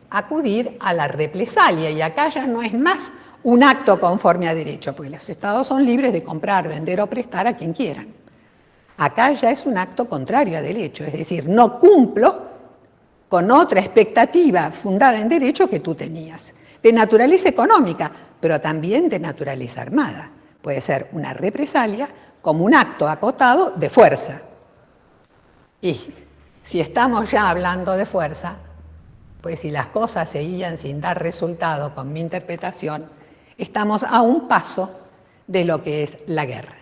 acudir a la represalia, y acá ya no es más un acto conforme a derecho, porque los estados son libres de comprar, vender o prestar a quien quieran. Acá ya es un acto contrario a derecho, es decir, no cumplo con otra expectativa fundada en derecho que tú tenías, de naturaleza económica, pero también de naturaleza armada. Puede ser una represalia, como un acto acotado de fuerza. Y si estamos ya hablando de fuerza, pues si las cosas seguían sin dar resultado con mi interpretación, estamos a un paso de lo que es la guerra.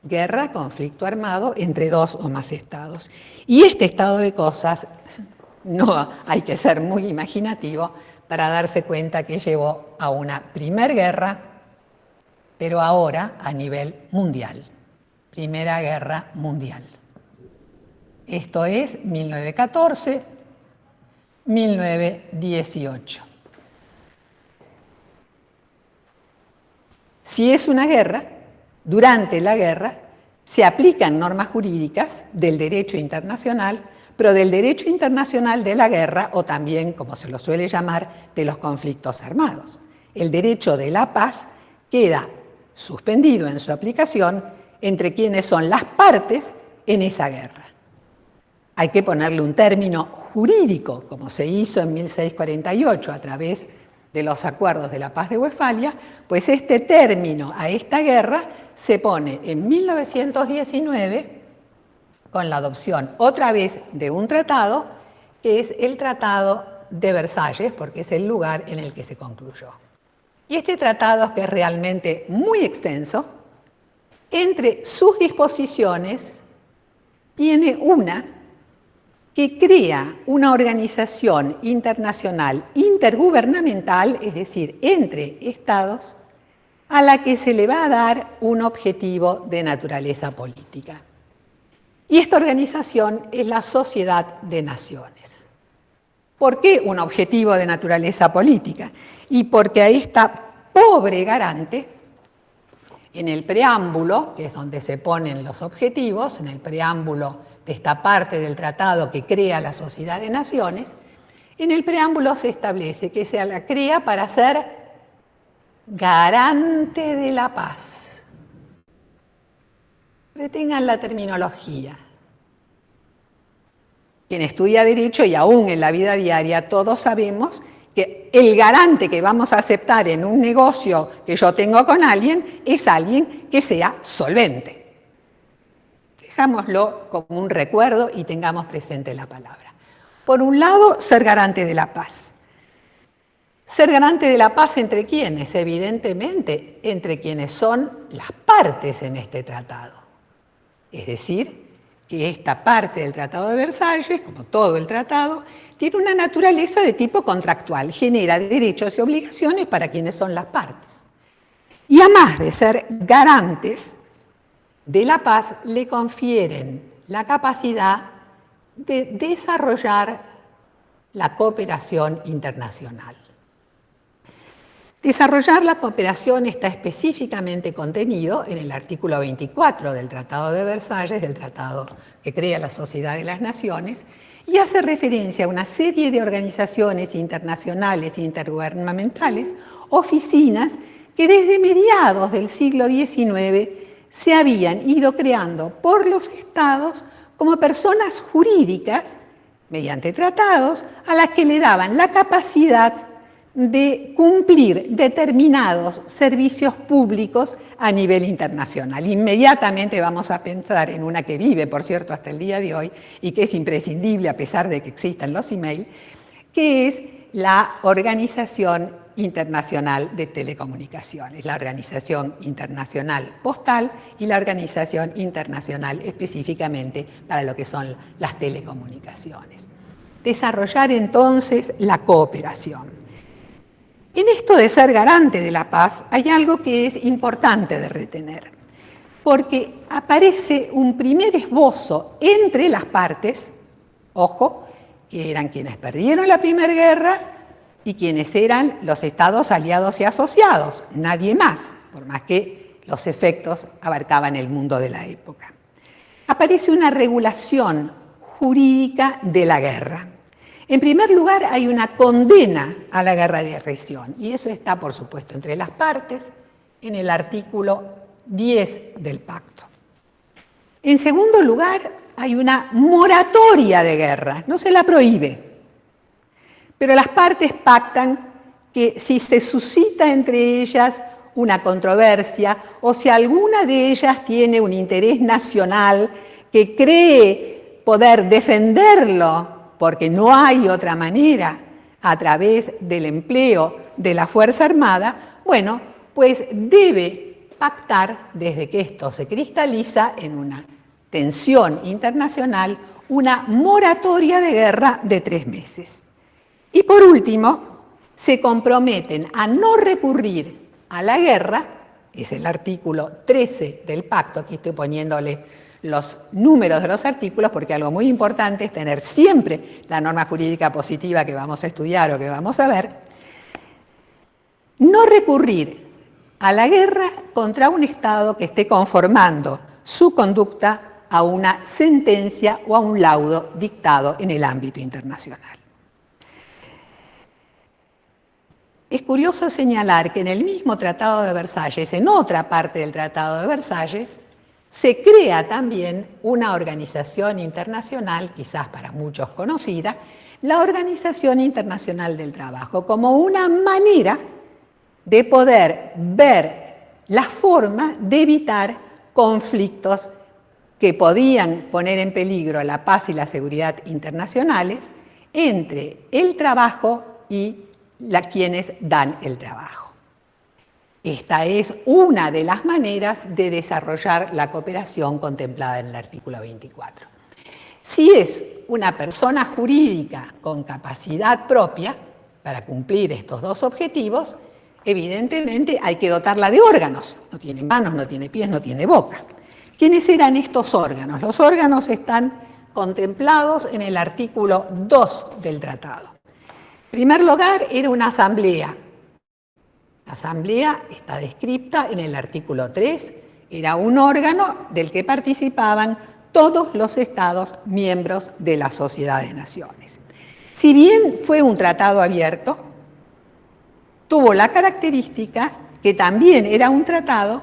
Guerra, conflicto armado entre dos o más estados. Y este estado de cosas, no hay que ser muy imaginativo para darse cuenta que llevó a una primer guerra, pero ahora a nivel mundial. Primera Guerra Mundial. Esto es 1914, 1918. Si es una guerra, durante la guerra se aplican normas jurídicas del derecho internacional, pero del derecho internacional de la guerra, o también, como se lo suele llamar, de los conflictos armados. El derecho de la paz queda suspendido en su aplicación entre quienes son las partes en esa guerra. Hay que ponerle un término jurídico, como se hizo en 1648 a través de los acuerdos de la paz de Westfalia, pues este término a esta guerra se pone en 1919 con la adopción otra vez de un tratado, que es el Tratado de Versalles, porque es el lugar en el que se concluyó. Y este tratado, que es realmente muy extenso, entre sus disposiciones tiene una que crea una organización internacional intergubernamental, es decir, entre estados, a la que se le va a dar un objetivo de naturaleza política. Y esta organización es la Sociedad de Naciones. ¿Por qué un objetivo de naturaleza política? Y porque a esta pobre garante, en el preámbulo, que es donde se ponen los objetivos, en el preámbulo de esta parte del tratado que crea la Sociedad de Naciones, en el preámbulo se establece que se la crea para ser garante de la paz. Retengan la terminología. Quien estudia Derecho y aún en la vida diaria, todos sabemos que el garante que vamos a aceptar en un negocio que yo tengo con alguien es alguien que sea solvente. Dejámoslo como un recuerdo y tengamos presente la palabra. Por un lado, ser garante de la paz. Ser garante de la paz ¿entre quiénes? Evidentemente, entre quienes son las partes en este tratado. Es decir, que esta parte del Tratado de Versalles, como todo el tratado, tiene una naturaleza de tipo contractual, genera derechos y obligaciones para quienes son las partes. Y además de ser garantes de la paz, le confieren la capacidad de desarrollar la cooperación internacional. Desarrollar la cooperación está específicamente contenido en el artículo 24 del Tratado de Versalles, del tratado que crea la Sociedad de las Naciones, y hace referencia a una serie de organizaciones internacionales e intergubernamentales, oficinas que desde mediados del siglo XIX se habían ido creando por los estados como personas jurídicas, mediante tratados, a las que le daban la capacidad de cumplir determinados servicios públicos a nivel internacional. Inmediatamente vamos a pensar en una que vive, por cierto, hasta el día de hoy y que es imprescindible a pesar de que existan los emails, que es la Organización Internacional de Telecomunicaciones, la Organización Internacional Postal y la Organización Internacional específicamente para lo que son las telecomunicaciones. Desarrollar entonces la cooperación. En esto de ser garante de la paz hay algo que es importante de retener, porque aparece un primer esbozo entre las partes, ojo, que eran quienes perdieron la Primera Guerra y quienes eran los estados aliados y asociados, nadie más, por más que los efectos abarcaban el mundo de la época. Aparece una regulación jurídica de la guerra. En primer lugar, hay una condena a la guerra de agresión, y eso está, por supuesto, entre las partes en el artículo 10 del pacto. En segundo lugar, hay una moratoria de guerra, no se la prohíbe, pero las partes pactan que si se suscita entre ellas una controversia o si alguna de ellas tiene un interés nacional que cree poder defenderlo, porque no hay otra manera a través del empleo de la Fuerza Armada, bueno, pues debe pactar, desde que esto se cristaliza en una tensión internacional, una moratoria de guerra de 3 meses. Y por último, se comprometen a no recurrir a la guerra, es el artículo 13 del pacto, aquí estoy poniéndole los números de los artículos, porque algo muy importante es tener siempre la norma jurídica positiva que vamos a estudiar o que vamos a ver, no recurrir a la guerra contra un Estado que esté conformando su conducta a una sentencia o a un laudo dictado en el ámbito internacional. Es curioso señalar que en el mismo Tratado de Versalles, en otra parte del Tratado de Versalles, se crea también una organización internacional, quizás para muchos conocida, la Organización Internacional del Trabajo, como una manera de poder ver la forma de evitar conflictos que podían poner en peligro la paz y la seguridad internacionales entre el trabajo y quienes dan el trabajo. Esta es una de las maneras de desarrollar la cooperación contemplada en el artículo 24. Si es una persona jurídica con capacidad propia para cumplir estos dos objetivos, evidentemente hay que dotarla de órganos. No tiene manos, no tiene pies, no tiene boca. ¿Quiénes eran estos órganos? Los órganos están contemplados en el artículo 2 del tratado. En primer lugar, era una asamblea. La asamblea está descrita en el artículo 3, era un órgano del que participaban todos los estados miembros de la Sociedad de Naciones. Si bien fue un tratado abierto, tuvo la característica que también era un tratado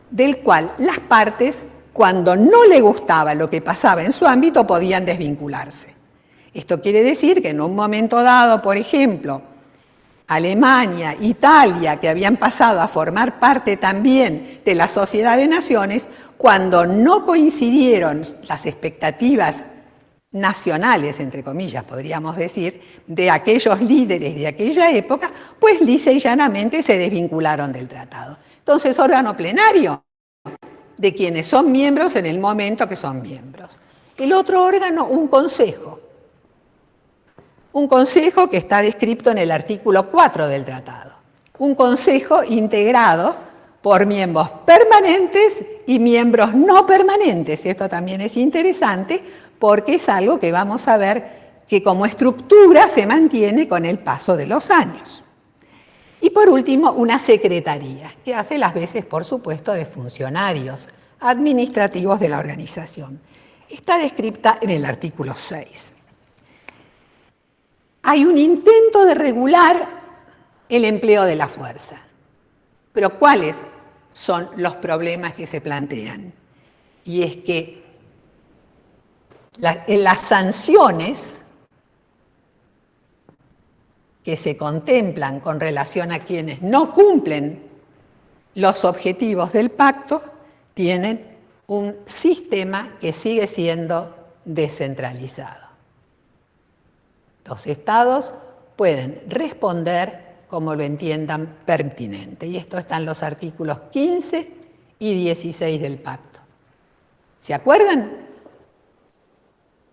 del cual las partes, cuando no le gustaba lo que pasaba en su ámbito, podían desvincularse. Esto quiere decir que en un momento dado, por ejemplo, Alemania, Italia, que habían pasado a formar parte también de la Sociedad de Naciones, cuando no coincidieron las expectativas nacionales, entre comillas, podríamos decir, de aquellos líderes de aquella época, pues lisa y llanamente se desvincularon del tratado. Entonces, órgano plenario de quienes son miembros en el momento que son miembros. El otro órgano, un consejo. Un consejo que está descrito en el artículo 4 del tratado. Un consejo integrado por miembros permanentes y miembros no permanentes. Y esto también es interesante porque es algo que vamos a ver que como estructura se mantiene con el paso de los años. Y por último, una secretaría, que hace las veces, por supuesto, de funcionarios administrativos de la organización. Está descrita en el artículo 6. Hay un intento de regular el empleo de la fuerza. Pero ¿cuáles son los problemas que se plantean? Y es que en las sanciones que se contemplan con relación a quienes no cumplen los objetivos del pacto tienen un sistema que sigue siendo descentralizado. Los estados pueden responder como lo entiendan pertinente. Y esto está en los artículos 15 y 16 del pacto. ¿Se acuerdan?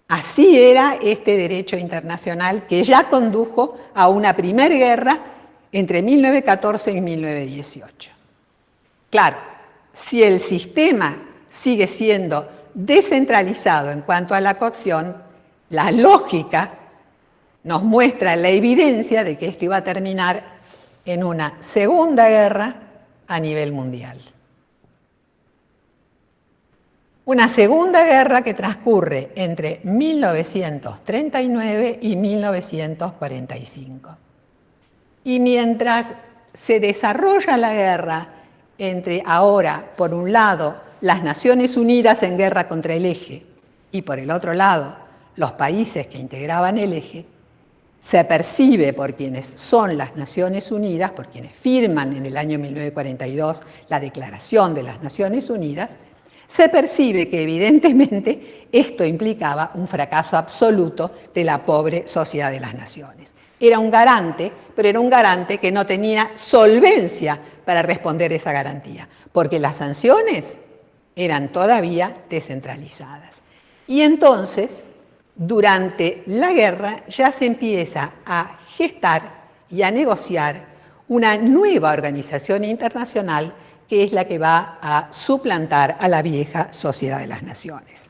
Así era este derecho internacional que ya condujo a una primera guerra entre 1914 y 1918. Claro, si el sistema sigue siendo descentralizado en cuanto a la coacción, la lógica nos muestra la evidencia de que esto iba a terminar en una segunda guerra a nivel mundial. Una segunda guerra que transcurre entre 1939 y 1945. Y mientras se desarrolla la guerra entre ahora, por un lado, las Naciones Unidas en guerra contra el Eje y por el otro lado, los países que integraban el Eje, se percibe por quienes son las Naciones Unidas, por quienes firman en el año 1942 la Declaración de las Naciones Unidas, se percibe que evidentemente esto implicaba un fracaso absoluto de la pobre sociedad de las naciones. Era un garante, pero era un garante que no tenía solvencia para responder esa garantía, porque las sanciones eran todavía descentralizadas. Y entonces, durante la guerra, ya se empieza a gestar y a negociar una nueva organización internacional que es la que va a suplantar a la vieja Sociedad de las Naciones.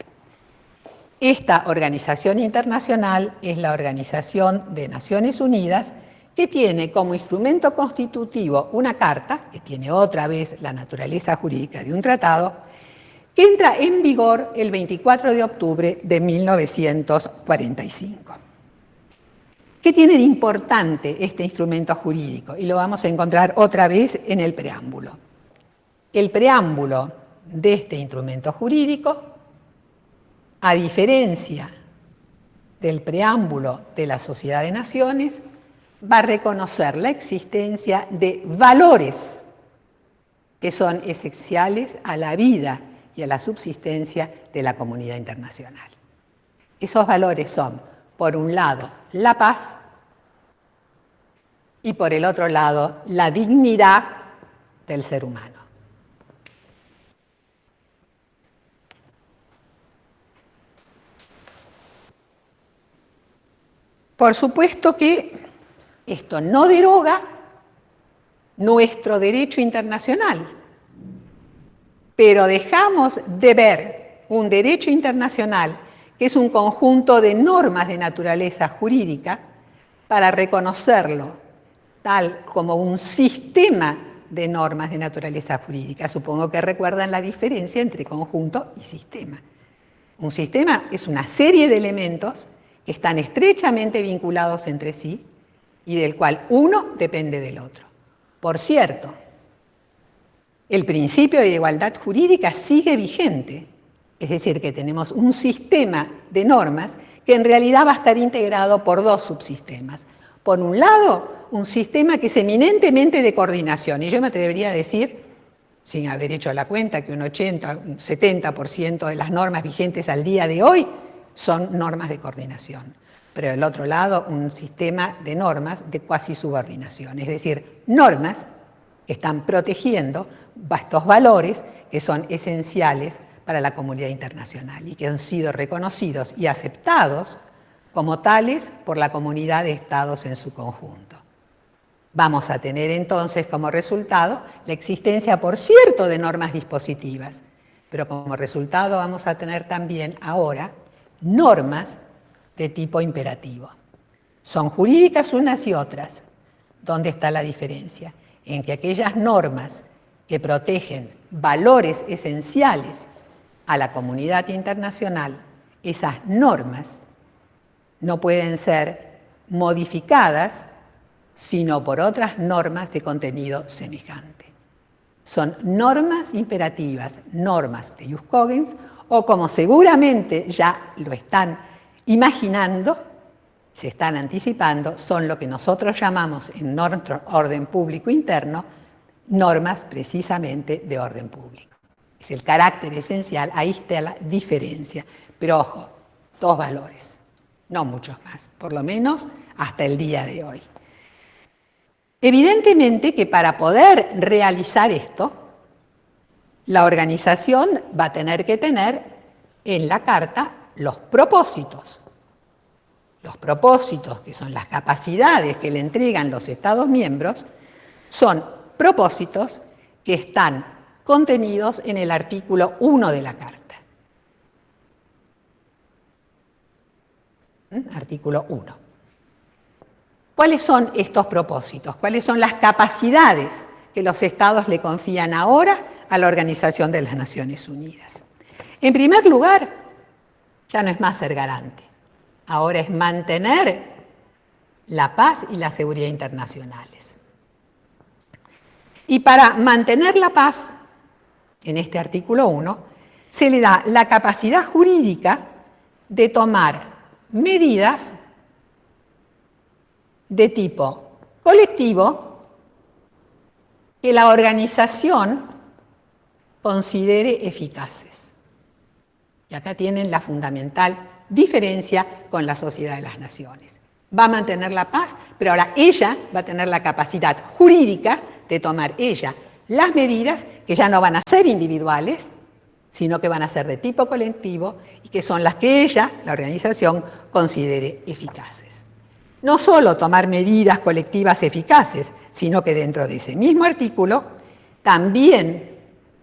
Esta organización internacional es la Organización de Naciones Unidas, que tiene como instrumento constitutivo una carta, que tiene otra vez la naturaleza jurídica de un tratado, que entra en vigor el 24 de octubre de 1945. ¿Qué tiene de importante este instrumento jurídico? Y lo vamos a encontrar otra vez en el preámbulo. El preámbulo de este instrumento jurídico, a diferencia del preámbulo de la Sociedad de Naciones, va a reconocer la existencia de valores que son esenciales a la vida y a la subsistencia de la comunidad internacional. Esos valores son, por un lado, la paz y por el otro lado, la dignidad del ser humano. Por supuesto que esto no deroga nuestro derecho internacional, pero dejamos de ver un derecho internacional que es un conjunto de normas de naturaleza jurídica para reconocerlo tal como un sistema de normas de naturaleza jurídica. Supongo que recuerdan la diferencia entre conjunto y sistema. Un sistema es una serie de elementos que están estrechamente vinculados entre sí y del cual uno depende del otro. Por cierto, el principio de igualdad jurídica sigue vigente, es decir, que tenemos un sistema de normas que en realidad va a estar integrado por dos subsistemas. Por un lado, un sistema que es eminentemente de coordinación, y yo me atrevería a decir, sin haber hecho la cuenta, que un 80, un 70% de las normas vigentes al día de hoy son normas de coordinación. Pero del otro lado, un sistema de normas de cuasi subordinación, es decir, normas que están protegiendo estos valores que son esenciales para la comunidad internacional y que han sido reconocidos y aceptados como tales por la comunidad de estados en su conjunto. Vamos a tener entonces como resultado la existencia, por cierto, de normas dispositivas, pero como resultado vamos a tener también ahora normas de tipo imperativo. Son jurídicas unas y otras. ¿Dónde está la diferencia? En que aquellas normas que protegen valores esenciales a la comunidad internacional, esas normas no pueden ser modificadas sino por otras normas de contenido semejante. Son normas imperativas, normas de jus cogens, o como seguramente ya lo están imaginando, se están anticipando, son lo que nosotros llamamos en nuestro orden público interno, normas precisamente de orden público. Es el carácter esencial, ahí está la diferencia. Pero ojo, dos valores, no muchos más, por lo menos hasta el día de hoy. Evidentemente que para poder realizar esto, la organización va a tener que tener en la Carta los propósitos. Los propósitos, que son las capacidades que le entregan los Estados miembros, son propósitos que están contenidos en el artículo 1 de la Carta. Artículo 1. ¿Cuáles son estos propósitos? ¿Cuáles son las capacidades que los Estados le confían ahora a la Organización de las Naciones Unidas? En primer lugar, ya no es más ser garante. Ahora es mantener la paz y la seguridad internacionales. Y para mantener la paz, en este artículo 1, se le da la capacidad jurídica de tomar medidas de tipo colectivo que la organización considere eficaces. Y acá tienen la fundamental diferencia con la Sociedad de las Naciones. Va a mantener la paz, pero ahora ella va a tener la capacidad jurídica de tomar ella las medidas que ya no van a ser individuales, sino que van a ser de tipo colectivo y que son las que ella, la organización, considere eficaces. No solo tomar medidas colectivas eficaces, sino que dentro de ese mismo artículo también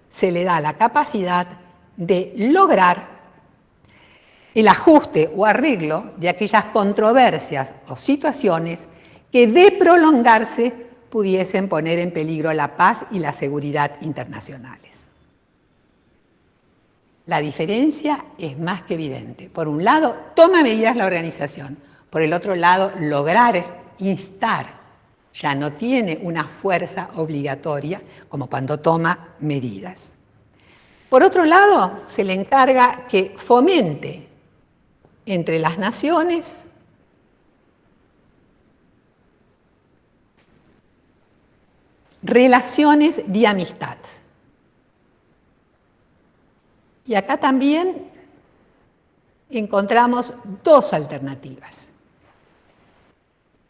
se le da la capacidad de lograr el ajuste o arreglo de aquellas controversias o situaciones que de prolongarse pudiesen poner en peligro la paz y la seguridad internacionales. La diferencia es más que evidente. Por un lado, toma medidas la organización. Por el otro lado, lograr, instar, ya no tiene una fuerza obligatoria como cuando toma medidas. Por otro lado, se le encarga que fomente entre las naciones relaciones de amistad. Y acá también encontramos dos alternativas.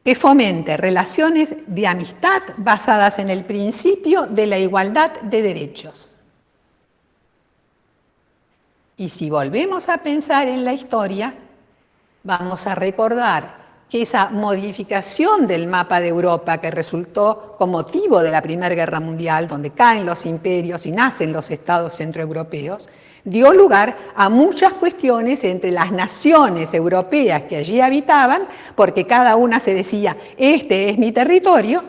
Que fomente relaciones de amistad basadas en el principio de la igualdad de derechos. Y si volvemos a pensar en la historia, vamos a recordar que esa modificación del mapa de Europa que resultó con motivo de la Primera Guerra Mundial, donde caen los imperios y nacen los estados centroeuropeos, dio lugar a muchas cuestiones entre las naciones europeas que allí habitaban, porque cada una se decía, este es mi territorio,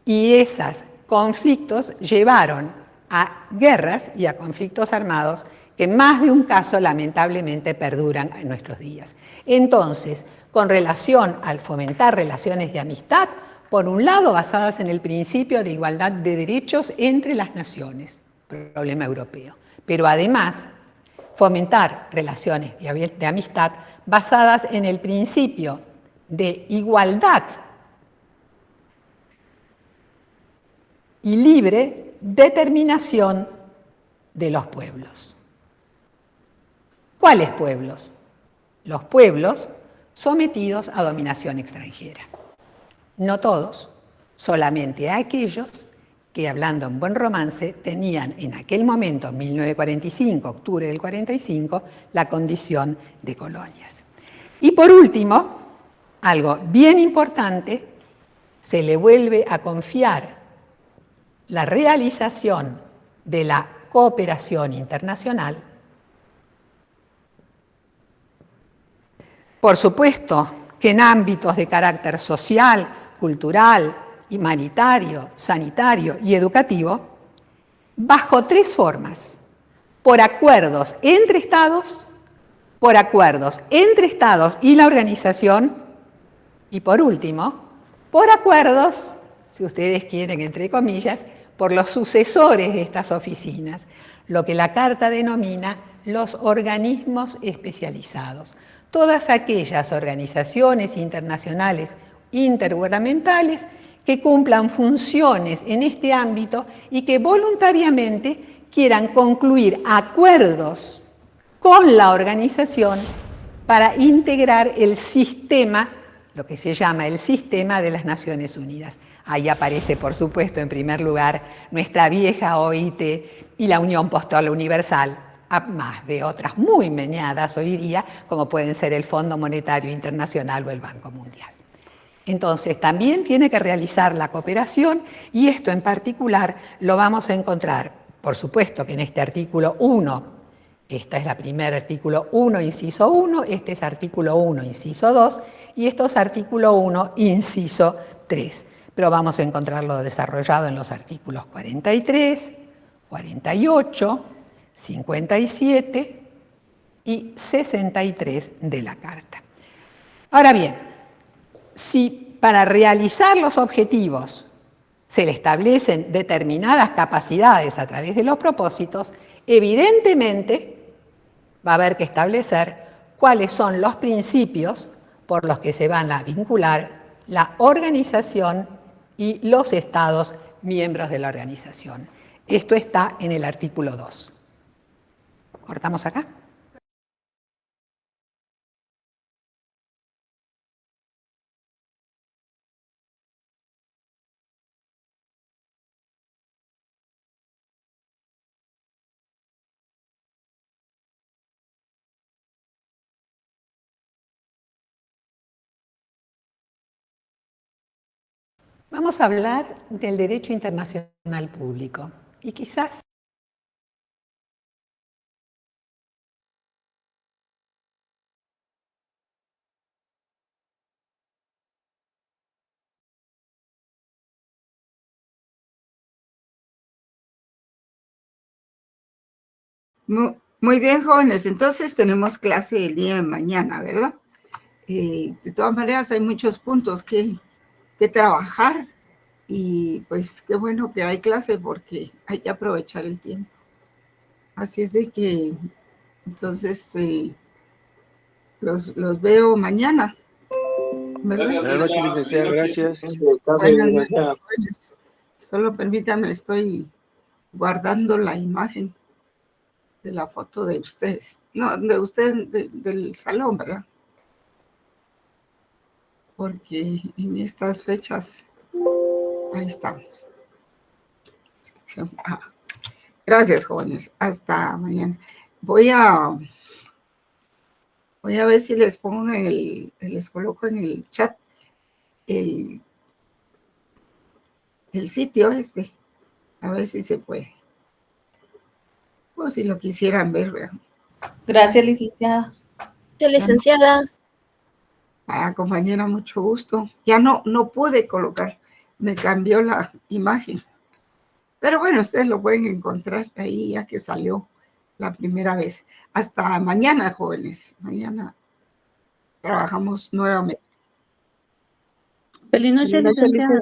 y esos conflictos llevaron a guerras y a conflictos armados que en más de un caso lamentablemente perduran en nuestros días. Entonces, con relación al fomentar relaciones de amistad, por un lado basadas en el principio de igualdad de derechos entre las naciones, problema europeo, pero además fomentar relaciones de amistad basadas en el principio de igualdad y libre determinación de los pueblos. ¿Cuáles pueblos? Los pueblos sometidos a dominación extranjera. No todos, solamente aquellos que, hablando en buen romance, tenían en aquel momento, 1945, octubre del 45, la condición de colonias. Y por último, algo bien importante, se le vuelve a confiar la realización de la cooperación internacional. Por supuesto que en ámbitos de carácter social, cultural, humanitario, sanitario y educativo, bajo tres formas: por acuerdos entre Estados, por acuerdos entre Estados y la organización, y por último, por acuerdos, si ustedes quieren, entre comillas, por los sucesores de estas oficinas, lo que la Carta denomina los organismos especializados. Todas aquellas organizaciones internacionales intergubernamentales que cumplan funciones en este ámbito y que voluntariamente quieran concluir acuerdos con la organización para integrar el sistema, lo que se llama el sistema de las Naciones Unidas. Ahí aparece, por supuesto, en primer lugar, nuestra vieja OIT y la Unión Postal Universal, más de otras muy meneadas hoy día, como pueden ser el Fondo Monetario Internacional o el Banco Mundial. Entonces, también tiene que realizar la cooperación, y esto en particular lo vamos a encontrar, por supuesto, que en este artículo 1, este es el primer artículo 1, inciso 1, este es artículo 1, inciso 2, y esto es artículo 1, inciso 3. Pero vamos a encontrarlo desarrollado en los artículos 43, 48, 57 y 63 de la Carta. Ahora bien, si para realizar los objetivos se le establecen determinadas capacidades a través de los propósitos, evidentemente va a haber que establecer cuáles son los principios por los que se van a vincular la organización y los estados miembros de la organización. Esto está en el artículo 2. ¿Cortamos acá? Vamos a hablar del derecho internacional público y quizás muy bien, jóvenes. Entonces tenemos clase el día de mañana, ¿verdad? De todas maneras, hay muchos puntos que trabajar y pues qué bueno que hay clase porque hay que aprovechar el tiempo. Así es de que entonces los veo mañana, ¿verdad? Buenas noches, licenciada, gracias. Buenas noches, jóvenes. Solo permítame, estoy guardando la imagen de la foto de ustedes. No, de ustedes del salón, ¿verdad? Porque en estas fechas, ahí estamos. Gracias, jóvenes. Hasta mañana. Voy a ver si les pongo les coloco en el chat el sitio este. A ver si se puede. O si lo quisieran ver, ¿verdad? Gracias, licenciada. Licenciada. Compañera, mucho gusto. Ya no pude colocar, me cambió la imagen. Pero bueno, ustedes lo pueden encontrar ahí ya que salió la primera vez. Hasta mañana, jóvenes. Mañana trabajamos nuevamente. Feliz noche, licenciada.